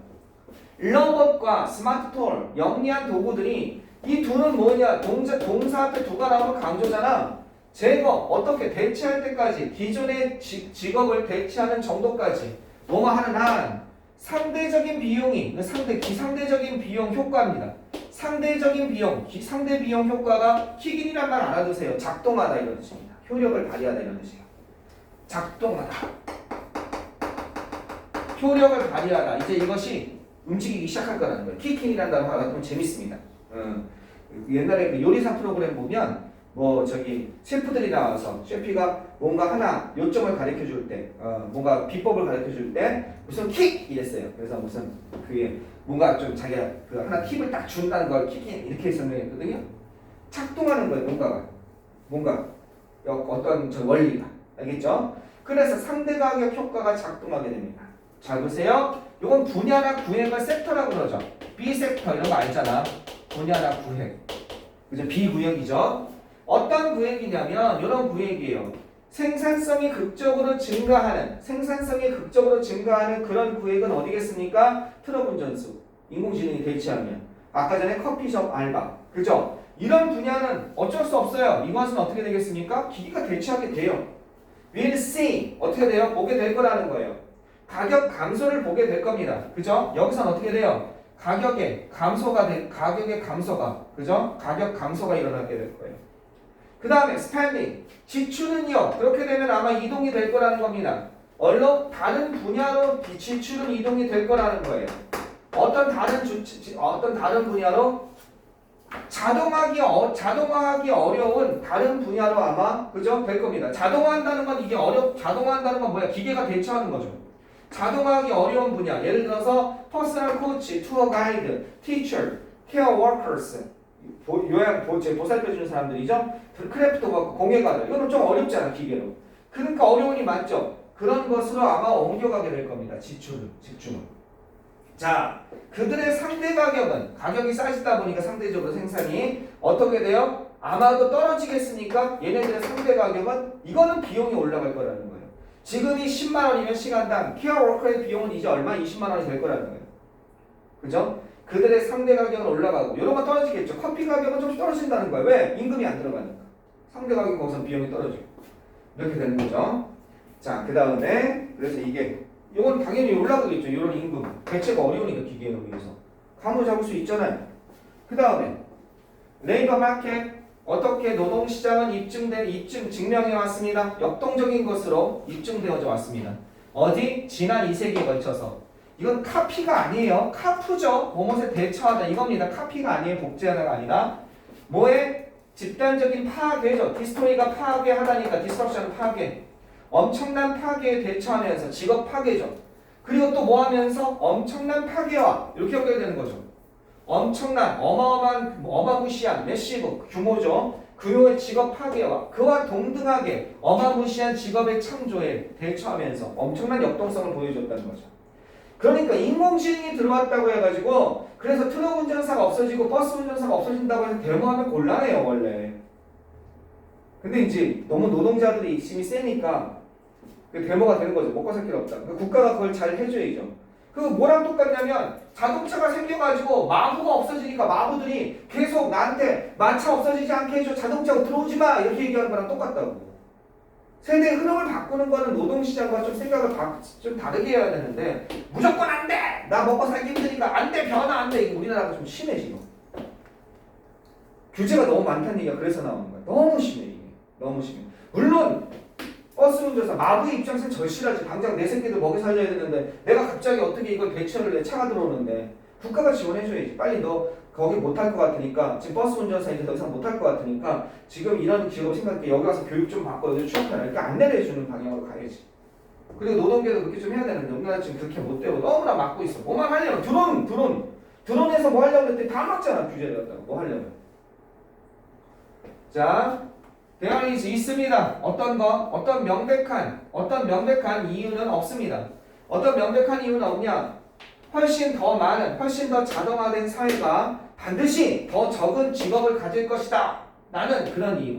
로봇과 스마트톤, 영리한 도구들이 이 두는 뭐냐? 동사 앞에 두가 나오면 강조잖아. 제거, 어떻게 대체할 때까지 기존의 직업을 대체하는 정도까지 뭐뭐 하는 한 상대적인 비용이 기상대적인 비용 효과입니다. 상대적인 비용, 상대 비용 효과가 킥인이란 말 알아두세요. 작동하다 이런 뜻입니다. 효력을 발휘하다 이런 뜻이에요. 작동하다. 효력을 발휘하다. 이제 이것이 움직이기 시작할 거라는 거예요. 킥인이라는 단어 알아두면 재밌습니다. 옛날에 그 요리사 프로그램 보면 셰프들이 나와서 셰프가 뭔가 하나 요점을 가르쳐 줄 때, 뭔가 비법을 가르쳐 줄 때 무슨 킥 이랬어요. 그래서 무슨 그게 뭔가 좀 자기가 그 하나 팁을 딱 준다는 걸 킥 이렇게 설명했거든요. 작동하는 거예요. 뭔가 어떤 원리가 알겠죠? 그래서 상대 가격 효과가 작동하게 됩니다. 잘 보세요. 이건 분야나 구획을 섹터라고 그러죠. B 섹터 이런 거 알잖아. 분야나 구획. 그죠? B 구역이죠. 어떤 구획이냐면 이런 구획이에요. 생산성이 극적으로 증가하는 그런 구획은 어디겠습니까? 트럭 운전수, 인공지능이 대체하면 아까 전에 커피숍 알바, 그죠? 이런 분야는 어쩔 수 없어요. 이것은 어떻게 되겠습니까? 기계가 대체하게 돼요. We'll see 어떻게 돼요? 보게 될 거라는 거예요. 가격 감소를 보게 될 겁니다. 그죠? 여기선 어떻게 돼요? 가격의 감소가 그죠? 가격 감소가 일어나게 될 거예요. 그 다음에 spending, 지출은요. 그렇게 되면 아마 이동이 될 거라는 겁니다. 다른 분야로 지출은 이동이 될 거라는 거예요. 어떤 다른 분야로 자동화하기 어려운 다른 분야로 아마 그죠? 될 겁니다. 자동화한다는 건 자동화한다는 건 뭐야? 기계가 대처하는 거죠. 자동화하기 어려운 분야. 예를 들어서 퍼스널 코치, 투어 가이드, 티처, 케어 워커스. 보살펴주는 사람들이죠. 크래프트 워크, 공예가들. 이거는 좀 어렵잖아 기계로. 그러니까 어려움이 많죠. 그런 것으로 아마 옮겨가게 될 겁니다. 집중은. 자, 그들의 상대 가격이 싸지다 보니까 상대적으로 생산이 어떻게 돼요? 아마도 떨어지겠으니까 얘네들의 상대 가격은 이거는 비용이 올라갈 거라는 거예요. 지금이 10만 원이면 시간당 케어 워커의 비용은 이제 얼마? 20만 원이 될 거라는 거예요. 그죠? 그들의 상대 가격은 올라가고 이런 건 떨어지겠죠. 커피 가격은 좀 떨어진다는 거예요. 왜? 임금이 안 들어가니까. 상대 가격 거기서 비용이 떨어지고 이렇게 되는 거죠. 자, 그 다음에 그래서 이건 당연히 올라가겠죠. 이런 임금 대체가 어려우니까 기계에 의해서 감을 잡을 수 있잖아요. 그 다음에 레이버 마켓 어떻게 노동시장은 증명해 왔습니다. 역동적인 것으로 입증되어져 왔습니다. 어디? 지난 2세기에 걸쳐서. 이건 카피가 아니에요. 카프죠. 뭐뭇에 대처하다 이겁니다. 카피가 아니에요. 복제하다가 아니라 뭐에 집단적인 파괴죠. 디스토리가 파괴하다니까 디스트럭션 파괴. 엄청난 파괴에 대처하면서 직업 파괴죠. 그리고 또 뭐 하면서 엄청난 파괴와 이렇게 연결되는 거죠. 엄청난 어마무시한 매시브 규모죠. 규모의 직업 파괴와 그와 동등하게 어마무시한 직업의 창조에 대처하면서 엄청난 역동성을 보여줬다는 거죠. 그러니까 인공지능이 들어왔다고 해가지고 그래서 트럭 운전사가 없어지고 버스 운전사가 없어진다고 해서 데모하면 곤란해요 원래. 근데 이제 너무 노동자들이 힘이 세니까 그 데모가 되는 거죠. 먹고 살 길 없다. 그러니까 국가가 그걸 잘 해줘야죠. 그 뭐랑 똑같냐면 자동차가 생겨가지고 마부가 없어지니까 마부들이 계속 나한테 마차 없어지지 않게 해줘. 자동차가 들어오지 마 이렇게 얘기하는 거랑 똑같다고. 세대 흐름을 바꾸는 거는 노동시장과 좀 생각을 좀 다르게 해야 되는데 무조건 안 돼! 나 먹고 살기 힘드니까 안 돼! 변화 안 돼! 이게 우리나라가 좀 심해 지금. 규제가 너무 많다는 얘기가 그래서 나오는 거야. 너무 심해 이게. 너무 심해. 물론 버스 운전사 마부의 입장에서 절실하지. 당장 내 새끼들 먹여 살려야 되는데 내가 갑자기 어떻게 이걸 대처를 해. 차가 들어오는데 국가가 지원해줘야지. 빨리 너 거기 못할 것 같으니까 지금 버스 운전사 이제 더 이상 못할 것 같으니까 지금 이런 기업 생각해. 여기 와서 교육 좀 받고 여기 취업하라. 이렇게 안내를 해주는 방향으로 가야지. 그리고 노동계도 그렇게 좀 해야 되는데 우리나라 지금 그렇게 못 되고 너무나 막고 있어. 뭐만 하려면 드론에서 뭐 하려고 했더니 다 막잖아. 규제를 갖다가 뭐 하려면. 자, there is 있습니다. 어떤 거? 어떤 명백한 이유는 없습니다. 어떤 명백한 이유는 없냐? 훨씬 더 많은, 훨씬 더 자동화된 사회가 반드시 더 적은 직업을 가질 것이다. 나는 그런 이유.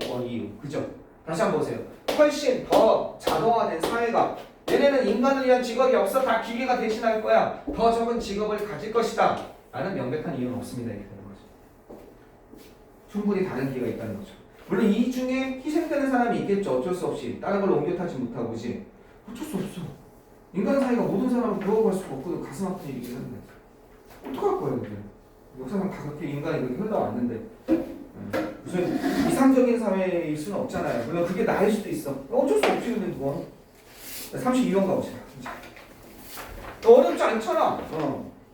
그죠? 다시 한번 보세요. 훨씬 더 자동화된 사회가 얘네는 인간을 위한 직업이 없어. 다 기계가 대신할 거야. 더 적은 직업을 가질 것이다. 라는 명백한 이유는 없습니다. 이렇게 되는 거죠. 충분히 다른 기회가 있다는 거죠. 물론 이 중에 희생되는 사람이 있겠죠. 어쩔 수 없이. 다른 걸로 옮겨 타지 못하고, 그지? 어쩔 수 없어. 인간 사이가 모든 사람을 구워갈 수가 없고 가슴 아픈 일이긴 한데. 어떡할 거예요, 근데? 역사상 다 그렇게 인간이 그렇게 흘러왔는데. 무슨 이상적인 사회일 수는 없잖아요. 물론 그게 나일 수도 있어. 어쩔 수 없지, 근데 그건. 32번 가보자. 어렵지 않잖아.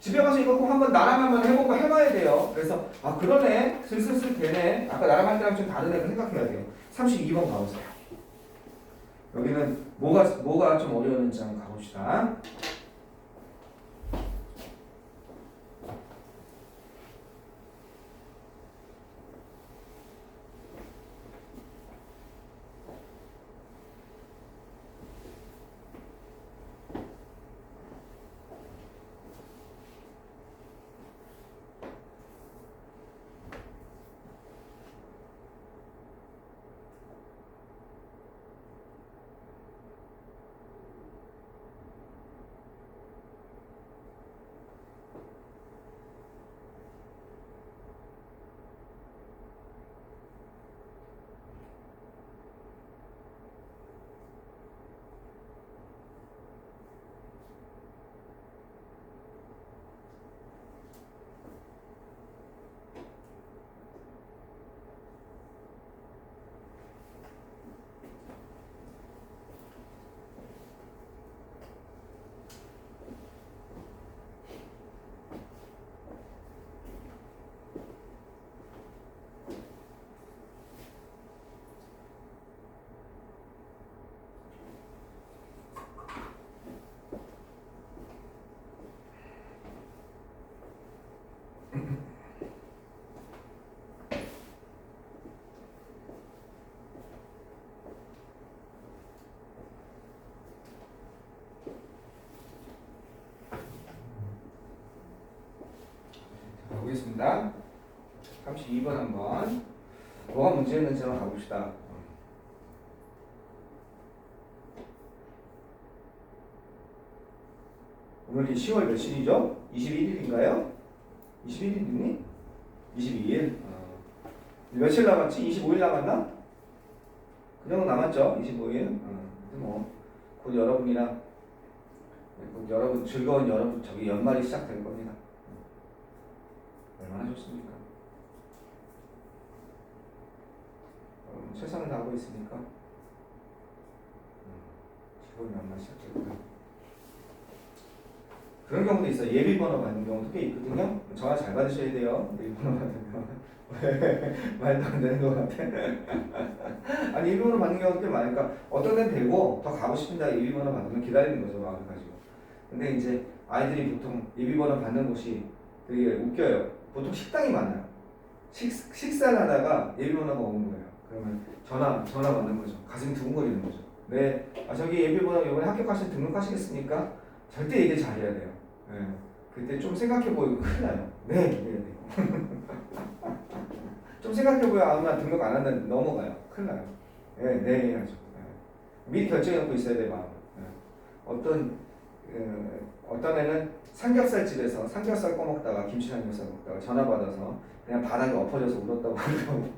집에 가서 이거 꼭 한번 나랑 한번 해보고 해봐야 돼요. 그래서 아 그러네 슬슬 되네. 아까 나랑 할 때랑 좀 다르네. 생각해야 돼요. 32번 가보세요. 여기는 뭐가 좀 어려웠는지 한번 가봅시다. 보겠습니다. 32번 한번 뭐가 문제였는지 한번 가봅시다. 오늘이 10월 며칠이죠? 21일인가요? 21일이니? 22일? 며칠 남았지? 25일 남았나? 그 정도 남았죠? 25일? 곧 여러분이랑 곧 여러분 즐거운 여러분 연말이 시작될 겁니다. 얼마나 좋습니까? 최선을 다하고 있으니까 즐거운 연말 시작될 거예요. 그런 경우도 있어요. 예비번호 받는 경우도 꽤 있거든요. 전화 잘 받으셔야 돼요. 예비번호 받으면 말도 안 되는 것 같아. 아니 예비번호 받는 경우도 꽤 많으니까 어떤 데는 되고 더 가고 싶은데 예비번호 받으면 기다리는 거죠. 마음을 가지고. 근데 이제 아이들이 보통 예비번호 받는 곳이 되게 웃겨요. 보통 식당이 많아요. 식사를 하다가 예비번호가 오는 거예요. 그러면 전화 받는 거죠. 가슴이 두근거리는 거죠. 네, 저기 예비번호 이번에 합격하신 등록하시겠습니까? 절대 얘기 잘해야 돼요. 네. 그때 좀 생각해 보이고 큰일 나요. 네. 좀 생각해 보여 아마 등록 안 한다는데 넘어가요. 큰일 나요. 네 해야죠. 미리 결정해 놓고 있어야 돼요, 마음을. 어떤 애는 삼겹살 집에서 삼겹살 꺼먹다가 김치 삼겹살 먹다가 전화 받아서 그냥 바닥에 엎어져서 울었다고 그러고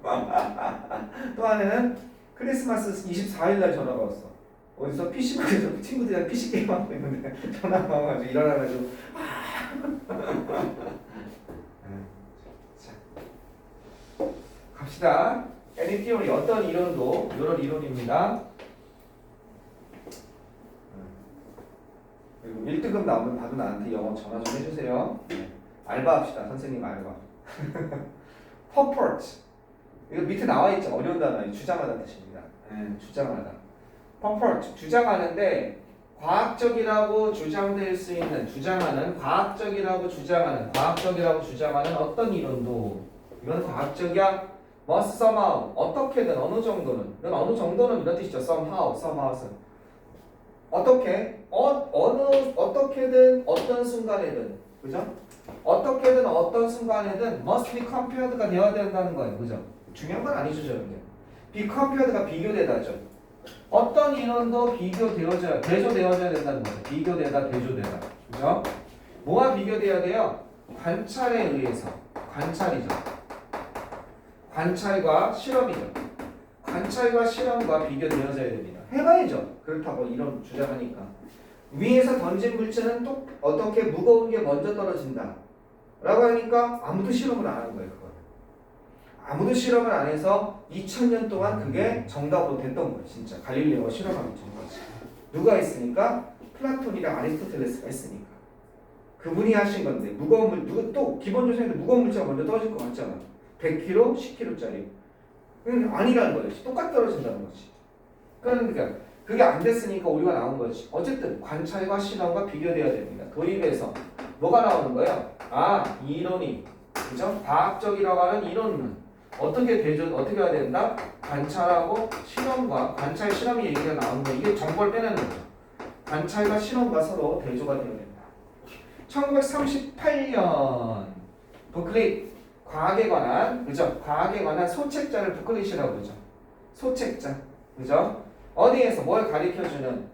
또 한 애는 크리스마스 24일날 전화 받았어. 어디서 PC방에서 친구들이랑 PC 게임하고 있는데 전화가 와가지고 일어나가지고 자, 갑시다. 애니 티오리 어떤 이론도 이런 이론입니다. 1등급 나오면 바로 나한테 영어 전화 좀 해주세요. 알바합시다. 선생님 알바. purport. 이거 밑에 나와 있죠. 어려운 단어. 주장하다 뜻입니다. 주장하다. purport. 주장하는데 과학적이라고 주장될 수 있는 과학적이라고 주장하는 어떤 이론도 이건 과학적이야. must somehow 어떻게든 어느 정도는 이건 어느 정도는 이런 뜻이죠. somehow는 어떻게든 어떤 순간에든 그죠? 어떻게든 어떤 순간에든 must be compared가 되어야 된다는 거예요. 그죠? 중요한 건 아니죠, 저런게. be compared가 비교되다죠. 어떤 인원도 비교되어져야 대조되어져야 된다는 거예요. 비교되다, 대조되다. 그죠? 뭐와 비교되어야 돼요? 관찰에 의해서. 관찰이죠. 관찰과 실험이죠. 관찰과 실험과 비교되어져야 됩니다. 해봐야죠. 그렇다고 이런 주장하니까. 위에서 던진 물체는 또 어떻게 무거운 게 먼저 떨어진다. 라고 하니까 아무도 실험을 안 하는 거예요. 그거는. 아무도 실험을 안 해서 2000년 동안 그게 정답으로 됐던 거예요. 진짜 갈릴레오가 실험하기 전까지. 누가 했으니까? 플라톤이랑 아리스토텔레스가 했으니까. 그분이 하신 건데 무거운 물 또 기본 조건인데 무거운 물체가 먼저 떨어질 것 같잖아. 100kg, 10kg짜리. 아니라는 거지. 똑같이 떨어진다는 거지. 그러니까 그게 안 됐으니까 우리가 나온 거지. 어쨌든 관찰과 실험과 비교돼야 됩니다. 도입에서 뭐가 나오는 거예요? 이 이론이 그죠? 과학적이라고 하는 이론은 어떻게 해야 된다? 관찰하고 실험과 관찰 실험이 얘기가 나오는 거. 이게 정보를 빼내는 거죠. 관찰과 실험과 서로 대조가 되어야 된다. 1938년 부클릿 과학에 관한 그죠? 과학에 관한 소책자를 부클릿이라고 그러죠. 소책자 그죠? 어디에서 뭘 가리켜주는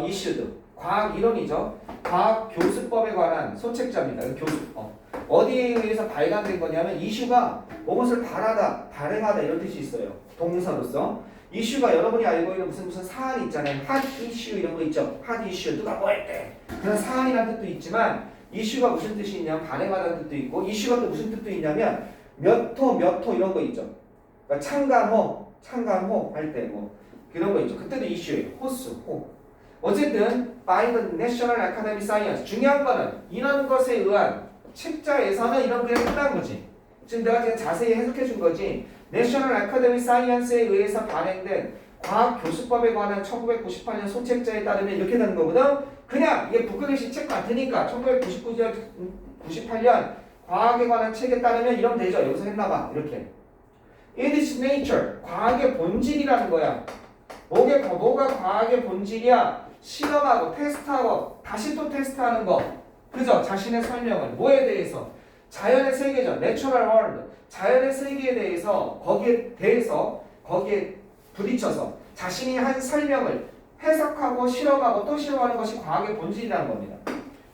이슈드 과학 이론이죠. 과학 교수법에 관한 소책자입니다. 교수법. 어디에 의해서 발간된 거냐면 이슈가 무엇을 발행하다 이런 뜻이 있어요. 동사로서 이슈가 여러분이 알고 있는 무슨 사안이 있잖아요. 핫 이슈 이런 거 있죠. 핫 이슈 누가 뭐 했대. 그런 사안이라는 뜻도 있지만 이슈가 무슨 뜻이 있냐면 발행하다는 뜻도 있고 이슈가 또 무슨 뜻도 있냐면 몇 호 이런 거 있죠. 그러니까 창간호 할 때 뭐 그런 거 있죠. 그때도 이슈예요. 호. 어쨌든 by the National Academic Science 중요한 거는 이런 것에 의한 책자에서는 이런 그냥 끝난 거지. 지금 내가 그냥 자세히 해석해 준 거지. National Academic Science에 의해서 발행된 과학 교수법에 관한 1998년 소책자에 따르면 이렇게 되는 거거든. 그냥 이게 부클릿이 책 같으니까 1998년 과학에 관한 책에 따르면 이러면 되죠. 여기서 했나봐. 이렇게. It is nature. 과학의 본질이라는 거야. 뭐가 과학의 본질이야? 실험하고 테스트하고 다시 또 테스트하는 거. 그죠? 자신의 설명을 뭐에 대해서? 자연의 세계죠. Natural world. 자연의 세계에 대해서 거기에 부딪혀서 자신이 한 설명을 해석하고 실험하고 또 실험하는 것이 과학의 본질이라는 겁니다.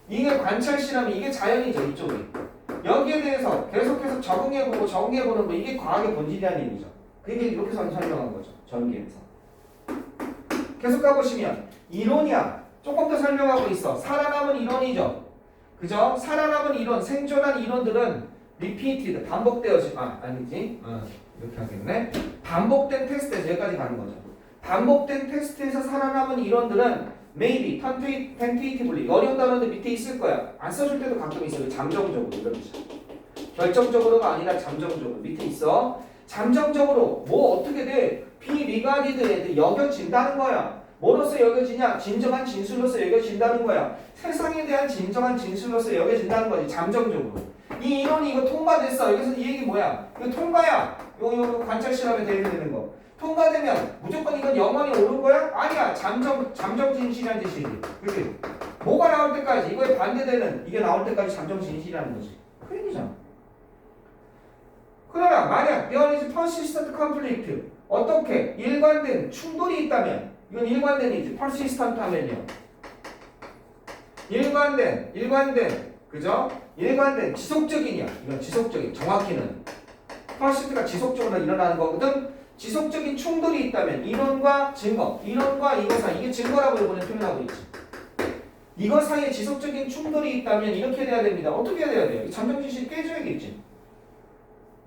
이게 관찰 실험이 이게 자연이죠. 이쪽에. 여기에 대해서 계속해서 적응해보는 거 이게 과학의 본질이라는 얘기죠. 그게 이렇게 설명한 거죠. 전기에서. 계속 가보시면 이론이야. 조금 더 설명하고 있어. 살아남은 이론이죠. 그죠? 살아남은 이론, 생존한 이론들은 repeated, 반복되어지 아니지? 이렇게 하겠네. 반복된 테스트에서 여기까지 가는 거죠. 반복된 테스트에서 살아남은 이론들은 maybe, tentatively 어려운 단어들 밑에 있을 거야. 안 써줄 때도 가끔 있어요. 잠정적으로 이런 뜻이야. 결정적으로가 아니라 잠정적으로 밑에 있어. 잠정적으로 뭐 어떻게 돼? 비리가디드에 여겨진다는 거야. 뭐로서 여겨지냐? 진정한 진술로서 여겨진다는 거야. 세상에 대한 진정한 진술로서 여겨진다는 거지. 잠정적으로. 이 이론이 이거 통과됐어. 여기서 이 얘기 뭐야? 이거 통과야. 요 관찰 실험에 대비되는 거. 통과되면 무조건 이건 영원히 오른 거야? 아니야. 잠정 진실이라는 뜻이지. 그치? 뭐가 나올 때까지 이거에 반대되는 이게 나올 때까지 잠정 진실이라는 거지. 그 얘기잖아. 그러나 만약 there is persistent conflict 어떻게 일관된 충돌이 있다면 이건 일관된 이지 persistent 하면요 일관된 그죠? 일관된 지속적이냐 이건 지속적인 정확히는 persist가 지속적으로 일어나는 거거든. 지속적인 충돌이 있다면 이론과 증거 이론과 이거 사이 이게 증거라고 이번에 표현하고 있지. 이거 사이에 지속적인 충돌이 있다면 이렇게 돼야 됩니다. 어떻게 해야 돼요? 잠정진실이 깨져야겠지.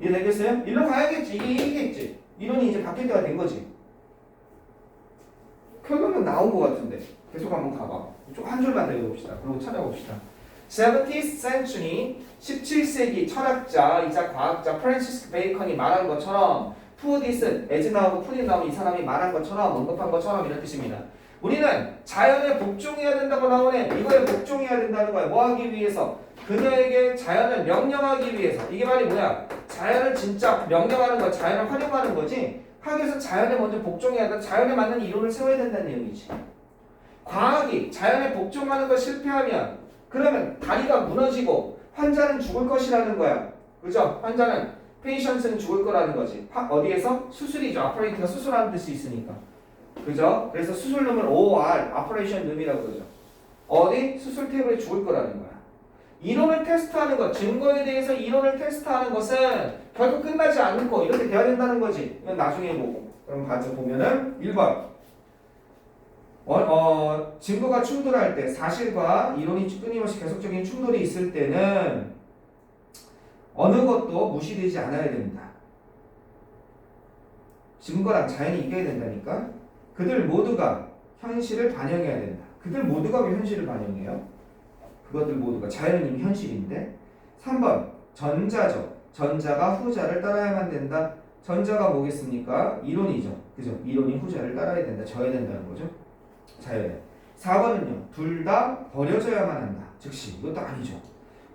이해되겠어요? 일로 가야겠지. 이게 이기겠지. 이론이 이제 바뀔 때가 된 거지. 결국은 나온 것 같은데. 계속 한번 가봐. 좀 한 줄만 더 읽어봅시다. 그리고 찾아봅시다. 17th century 17세기 철학자이자 과학자 프란시스 베이컨이 말한 것처럼 put is as 나오고 put it 나오면 이 사람이 말한 것처럼 언급한 것처럼 이런 뜻입니다. 우리는 자연에 복종해야 된다고 나오네. 이거에 복종해야 된다는 거야. 뭐 하기 위해서? 그녀에게 자연을 명령하기 위해서. 이게 말이 뭐야? 자연을 진짜 명령하는 거야. 자연을 활용하는 거지. 하기 위해서 자연에 먼저 복종해야 된다. 자연에 맞는 이론을 세워야 된다는 내용이지. 과학이 자연에 복종하는 거 실패하면 그러면 다리가 무너지고 환자는 죽을 것이라는 거야. 그죠? 환자는 페이션트는 죽을 거라는 거지. 어디에서? 수술이죠. 아퍼레이트가 수술하는 뜻이 있으니까. 그죠? 그래서 수술룸을 OR, 오퍼레이션 룸이라고 그러죠. 어디? 수술 테이블에 죽을 거라는 거야. 이론을 테스트하는 것, 증거에 대해서 이론을 테스트하는 것은 결국 끝나지 않고 이렇게 돼야 된다는 거지. 이건 나중에 보고. 그럼 보면은 1번. 증거가 충돌할 때, 사실과 이론이 끊임없이 계속적인 충돌이 있을 때는 어느 것도 무시되지 않아야 됩니다. 증거랑 자연이 이겨야 된다니까. 그들 모두가 현실을 반영해야 된다. 그들 모두가 왜 현실을 반영해요? 그것들 모두가 자연은 이미 현실인데. 3번 전자죠. 전자가 후자를 따라야만 된다. 전자가 뭐겠습니까? 이론이죠. 그죠? 이론이 후자를 따라야 된다. 져야 된다는 거죠. 자연에. 4번은요. 둘 다 버려져야만 한다. 즉시 이것도 아니죠.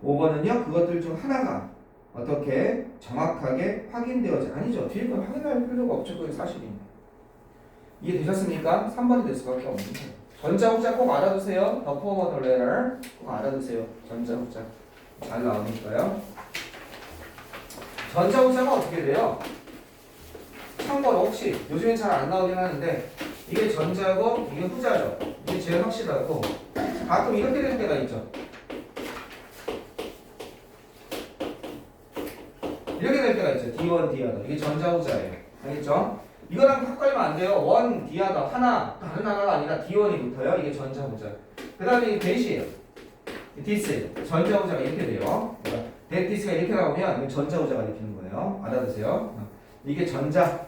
5번은요. 그것들 중 하나가 어떻게 정확하게 확인되어져 아니죠. 뒤에 건 확인할 필요가 없죠. 그게 사실입니다. 이해되셨습니까? 3번이 될 수밖에 없는 거예요. 전자 후자 꼭 알아두세요. The form of the letter 꼭 알아두세요. 전자 후자 잘 나오니까요. 전자 후자가 어떻게 돼요? 참고로 혹시 요즘엔 잘 안 나오긴 하는데 이게 전자고 이게 후자죠. 이게 제일 확실하고 가끔 이렇게 될 때가 있죠. 이렇게 될 때가 있죠. D1, D하다. 이게 전자 후자예요. 알겠죠? 이거랑 헷갈리면 안 돼요. 원, D하다. 하나, 다른 하나가 아니라 D1이 붙어요. 이게 전자 후자. 그 다음에 이게 대시예요. 디스. 전자 후자가 이렇게 돼요. 디스가 이렇게 나오면 이건 전자 후자가 되는 거예요. 알아두세요. 이게 전자.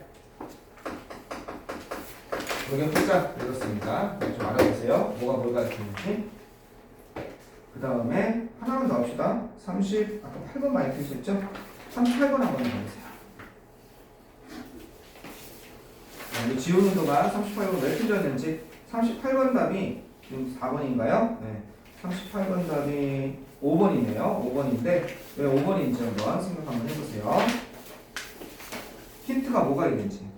이게 후자. 이렇습니다. 좀 알아보세요. 뭐가 뭘 가르치는지. 그 다음에 하나만 더 합시다. 30, 아까 8번 많이 틀렸죠? 38번 한번 해보세요. 지우는 동안 38번 왜 틀렸는지. 38번 답이 지금 4번인가요? 네. 38번 답이 5번이네요. 5번인데 왜 5번인지 한번 생각 한번 해보세요. 힌트가 뭐가 있는지.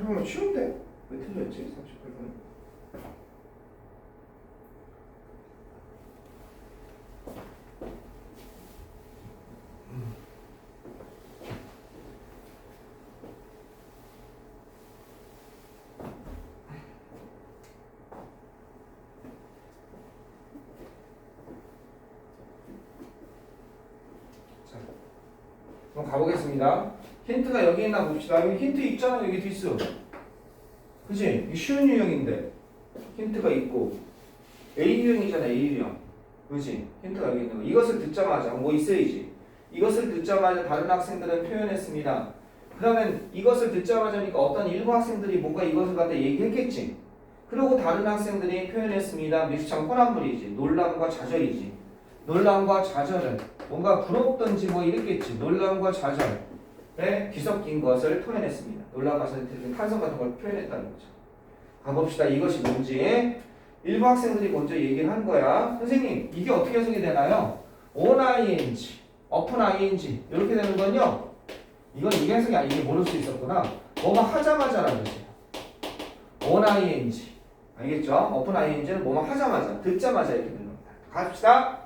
잠깐만 쉬운데? 왜 틀렸지? 38번. 자, 그럼 가보겠습니다. 힌트가 여기 있나 봅시다. 여기 힌트 있잖아. 여기 디스. 그치? 이 쉬운 유형인데 힌트가 있고 A 유형이잖아. A 유형. 그치? 힌트가 여기 있는 거. 이것을 듣자마자 뭐 있어야지. 이것을 듣자마자 다른 학생들은 표현했습니다. 그러면 이것을 듣자마자니까 어떤 일부 학생들이 뭔가 이것을 갖다 얘기했겠지. 그리고 다른 학생들이 표현했습니다. 미수참 혼합물이지. 놀람과 좌절이지. 놀람과 좌절은 뭔가 부럽던지 뭐 이랬겠지. 놀람과 좌절에 뒤섞인 것을 표현했습니다. 놀람과 좌절, 탄성 같은 걸 표현했다는 거죠. 가봅시다. 이것이 뭔지. 일부 학생들이 먼저 얘기를 한 거야. 선생님, 이게 어떻게 해석이 되나요? on ing, upon ing 이렇게 되는 건요. 이건 이게 해석이 아니고 이게 모를 수 있었구나. 뭐뭐 하자마자라는 거지. on ing 알겠죠? upon ing는 뭐뭐 하자마자, 듣자마자 이렇게 되는 겁니다. 갑시다.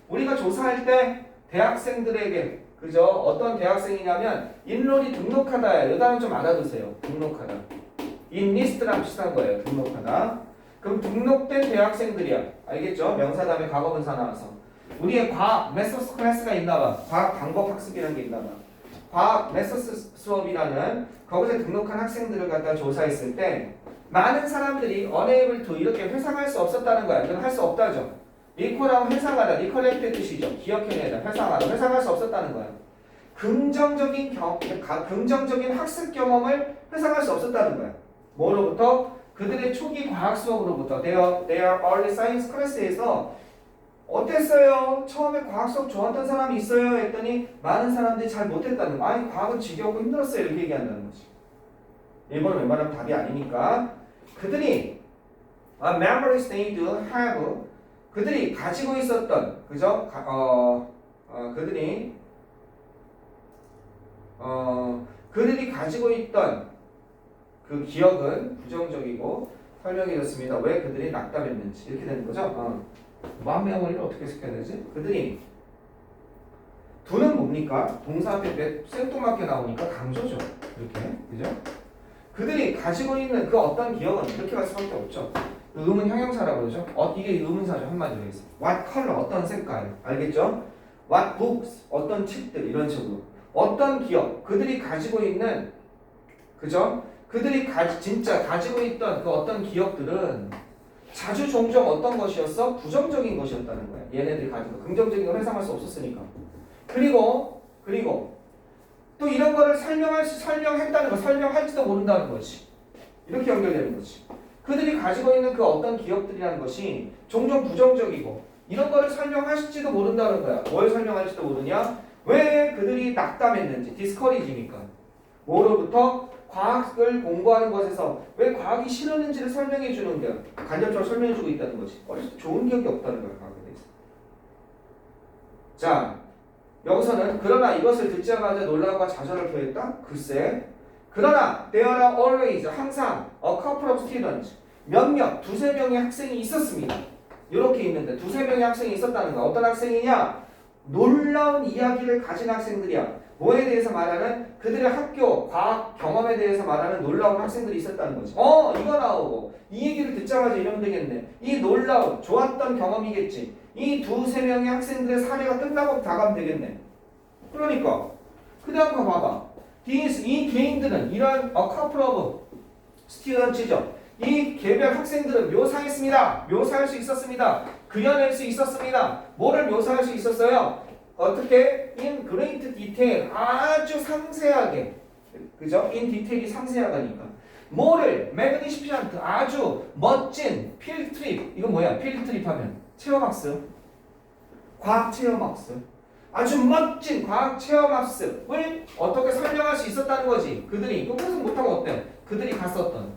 우리가 조사할 때 대학생들에게 그죠? 어떤 대학생이냐면 인롤이 등록하다야. 이 단어 좀 알아두세요. 등록하다. enlist랑 비슷한 거예요. 등록하다. 그럼 등록된 대학생들이야. 알겠죠? 명사 다음에 과거분사 나와서. 우리의 과학 메소스 클래스가 있나봐. 과학 방법 학습이라는 게 있나봐. 과학 메소스 수업이라는 거기서 등록한 학생들을 갖다 조사했을 때 많은 사람들이 unable to 이렇게 회상할 수 없었다는 거야. 이건 할 수 없다죠. 리콜하고 회상하다, 리콜렉트의 뜻이죠. 기억해내다, 회상하다, 회상할 수 없었다는 거야. 긍정적인 학습 경험을 회상할 수 없었다는 거야. 뭐로부터? 그들의 초기 과학 수업으로부터. Their early science class에서 어땠어요? 처음에 과학 수업 좋았던 사람이 있어요? 했더니 많은 사람들이 잘 못했다는 거야. 아니 과학은 지겹고 힘들었어요. 이렇게 얘기한다는 거지. 1번은 웬만하면 답이 아니니까. 그들이 memories they do have 그들이 가지고 있었던 그죠? 그들이 가지고 있던 그 기억은 부정적이고 설명해줬습니다. 왜 그들이 낙담했는지 이렇게 되는 거죠. 마음메모리를 어떻게 해석해야 되지? 그들이 두는 뭡니까? 동사 앞에 생뚱맞게 나오니까 강조죠. 이렇게 그죠? 그들이 가지고 있는 그 어떤 기억은 이렇게 갈 수밖에 없죠. 음은 형용사라고 그러죠. 이게 의문사죠. 한마디로 해서. What color 어떤 색깔 알겠죠? What books 어떤 책들 이런 식으로 어떤 기억 그들이 가지고 있는 그죠? 그들이 진짜 가지고 있던 그 어떤 기억들은 자주 종종 어떤 것이었어? 부정적인 것이었다는 거야. 얘네들이 가지고 긍정적인 걸 회상할 수 없었으니까. 그리고 또 이런 거를 설명했다는 거, 설명할지도 모른다는 거지. 이렇게 연결되는 거지. 그들이 가지고 있는 그 어떤 기억들이라는 것이 종종 부정적이고 이런 거를 설명할지도 모른다는 거야. 뭘 설명할지도 모르냐? 왜 그들이 낙담했는지, 디스커리지니까. 뭐로부터? 과학을 공부하는 것에서 왜 과학이 싫었는지를 설명해 주는 게 간접적으로 설명해 주고 있다는 거지. 어렸을 때 좋은 기억이 없다는 거야, 과학에 대해서. 자, 여기서는 그러나 이것을 듣자마자 놀라움과 좌절을 표했다? 글쎄. 그러나 there are always 항상 a couple of students 몇몇 두세 명의 학생이 있었습니다. 이렇게 있는데 두세 명의 학생이 있었다는 거야. 어떤 학생이냐? 놀라운 이야기를 가진 학생들이야. 뭐에 대해서 말하는? 그들의 학교 과학 경험에 대해서 말하는 놀라운 학생들이 있었다는 거지. 이거 나오고 이 얘기를 듣자마자 이러면 되겠네. 이 놀라운 좋았던 경험이겠지. 이 두세 명의 학생들의 사례가 끝나고 다 가면 되겠네. 그러니까 그 다음 거 봐봐. 이 개인들은 이런 a couple of students죠. 이 개별 학생들은 묘사했습니다. 묘사할 수 있었습니다. 그려낼 수 있었습니다. 뭐를 묘사할 수 있었어요? 어떻게? in great detail 아주 상세하게 그죠? in detail이 상세하다니까 뭐를? magnificent 아주 멋진 field trip 이건 뭐야? field trip 하면 체험학습 과학 체험학습 아주 멋진 과학 체험학습을 어떻게 설명할 수 있었다는 거지. 그들이 이거 해석 못하면 어때? 그들이 갔었던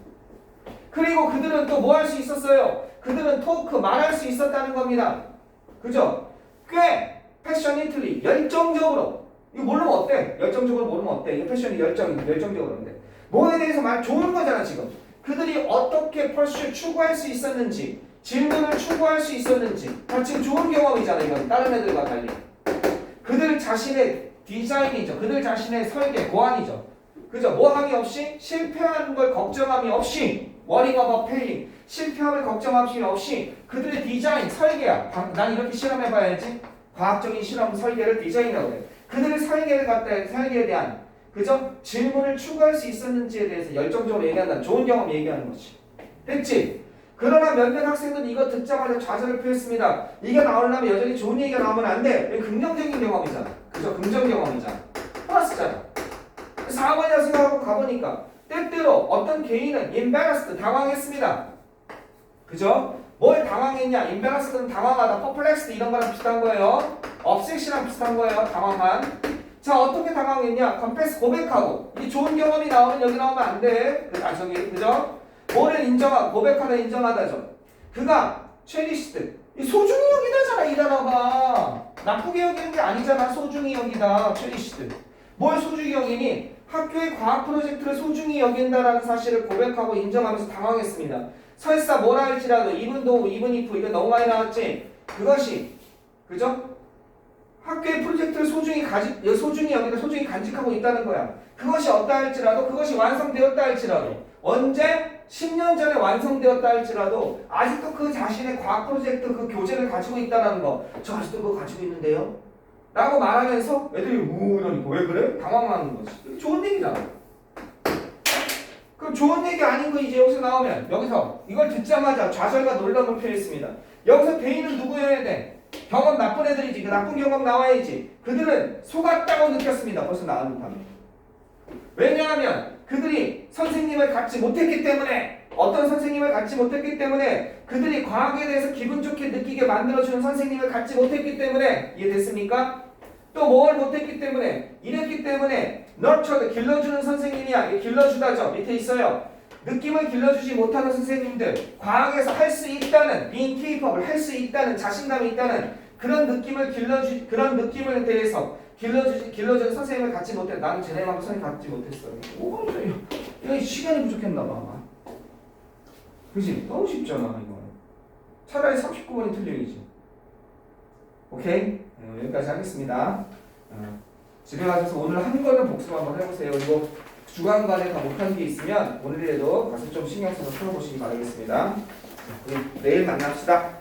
그리고 그들은 또 뭐 할 수 있었어요? 그들은 토크 말할 수 있었다는 겁니다. 그죠? 꽤 패셔니틀리 열정적으로 이거 모르면 어때? 열정적으로 모르면 어때? 이거 패션이 열정적으로 인데 뭐에 대해서 말 좋은 거잖아 지금. 그들이 어떻게 추구할 수 있었는지 질문을 추구할 수 있었는지 다 지금 좋은 경험이잖아. 이건 다른 애들과 달리 그들 자신의 디자인이죠. 그들 자신의 설계 고안이죠. 그죠? 뭐함이 없이 실패하는 걸 걱정함이 없이 worrying about failing 실패함을 걱정함이 없이 그들의 디자인 설계야. 난 이렇게 실험해봐야지. 과학적인 실험 설계를 디자인이라고 해. 그들의 설계에 대한 그죠? 질문을 추구할 수 있었는지에 대해서 열정적으로 얘기한다. 좋은 경험 얘기하는 거지. 됐지? 그러나 몇몇 학생들은 이거 듣자마자 좌절을 표했습니다. 이게 나오려면 여전히 좋은 얘기가 나오면 안 돼. 이게 긍정적인 경험이잖아. 그죠? 긍정 경험이잖아. 플러스잖아. 4번이라 생각하고 가보니까 때때로 어떤 개인은 embarrassed 당황했습니다. 그죠? 뭘 당황했냐? embarrassed는 당황하다, perplexed 이런 거랑 비슷한 거예요. upset이랑 비슷한 거예요. 당황한. 자, 어떻게 당황했냐? confess 고백하고. 이 좋은 경험이 나오면 여기 나오면 안 돼. 그죠? 뭐를 인정하고 고백하다 인정하다죠. 그가 cherished 이 소중히 여기다잖아. 이 단어가 나쁘게 여기는 게 아니잖아. 소중히 여기다 cherished. 뭘 소중히 여기니? 학교의 과학 프로젝트를 소중히 여긴다라는 사실을 고백하고 인정하면서 당황했습니다. 설사 뭐라 할지라도 even though, even if 이거 너무 많이 나왔지. 그것이 그죠? 학교의 프로젝트를 소중히 여기다 소중히 간직하고 있다는 거야. 그것이 어떠 할지라도 그것이 완성되었다 할지라도 언제 10년 전에 완성되었다 할지라도 아직도 그 자신의 과학 프로젝트 그 교재를 가지고 있다는 거. 저 아직도 그거 가지고 있는데요? 라고 말하면서 애들이 이러니까 왜 그래? 당황하는 거지. 좋은 얘기잖아. 그럼 좋은 얘기 아닌 거 이제 여기서 나오면 여기서 이걸 듣자마자 좌절과 놀람을 표했습니다. 여기서 대인은 누구여야 돼? 경험 나쁜 애들이지. 그 나쁜 경험 나와야지. 그들은 속았다고 느꼈습니다. 벌써 나온 듯합니다. 왜냐하면 그들이 선생님을 갖지 못했기 때문에 어떤 선생님을 갖지 못했기 때문에 그들이 과학에 대해서 기분 좋게 느끼게 만들어주는 선생님을 갖지 못했기 때문에 이해됐습니까? 또 뭘 못했기 때문에 이랬기 때문에 nurture 길러주는 선생님이야. 이게 길러주다죠. 밑에 있어요. 느낌을 길러주지 못하는 선생님들 과학에서 할 수 있다는 being capable 할 수 있다는 자신감이 있다는 그런 느낌을 그런 느낌을 대해서 길러주는 선생님을 갖지 못해. 나는 쟤네만큼 선생님 갖지 못했어요. 이거 시간이 부족했나 봐. 그지? 너무 쉽잖아 이거. 차라리 39번이 틀린 얘기지. 오케이? 여기까지 하겠습니다. 집에 가셔서 오늘 한 거는 복습 한번 해보세요. 그리고 주간간에 다 못한 게 있으면 오늘이라도 가서 좀 신경 써서 풀어보시기 바라겠습니다. 우리 내일 만납시다.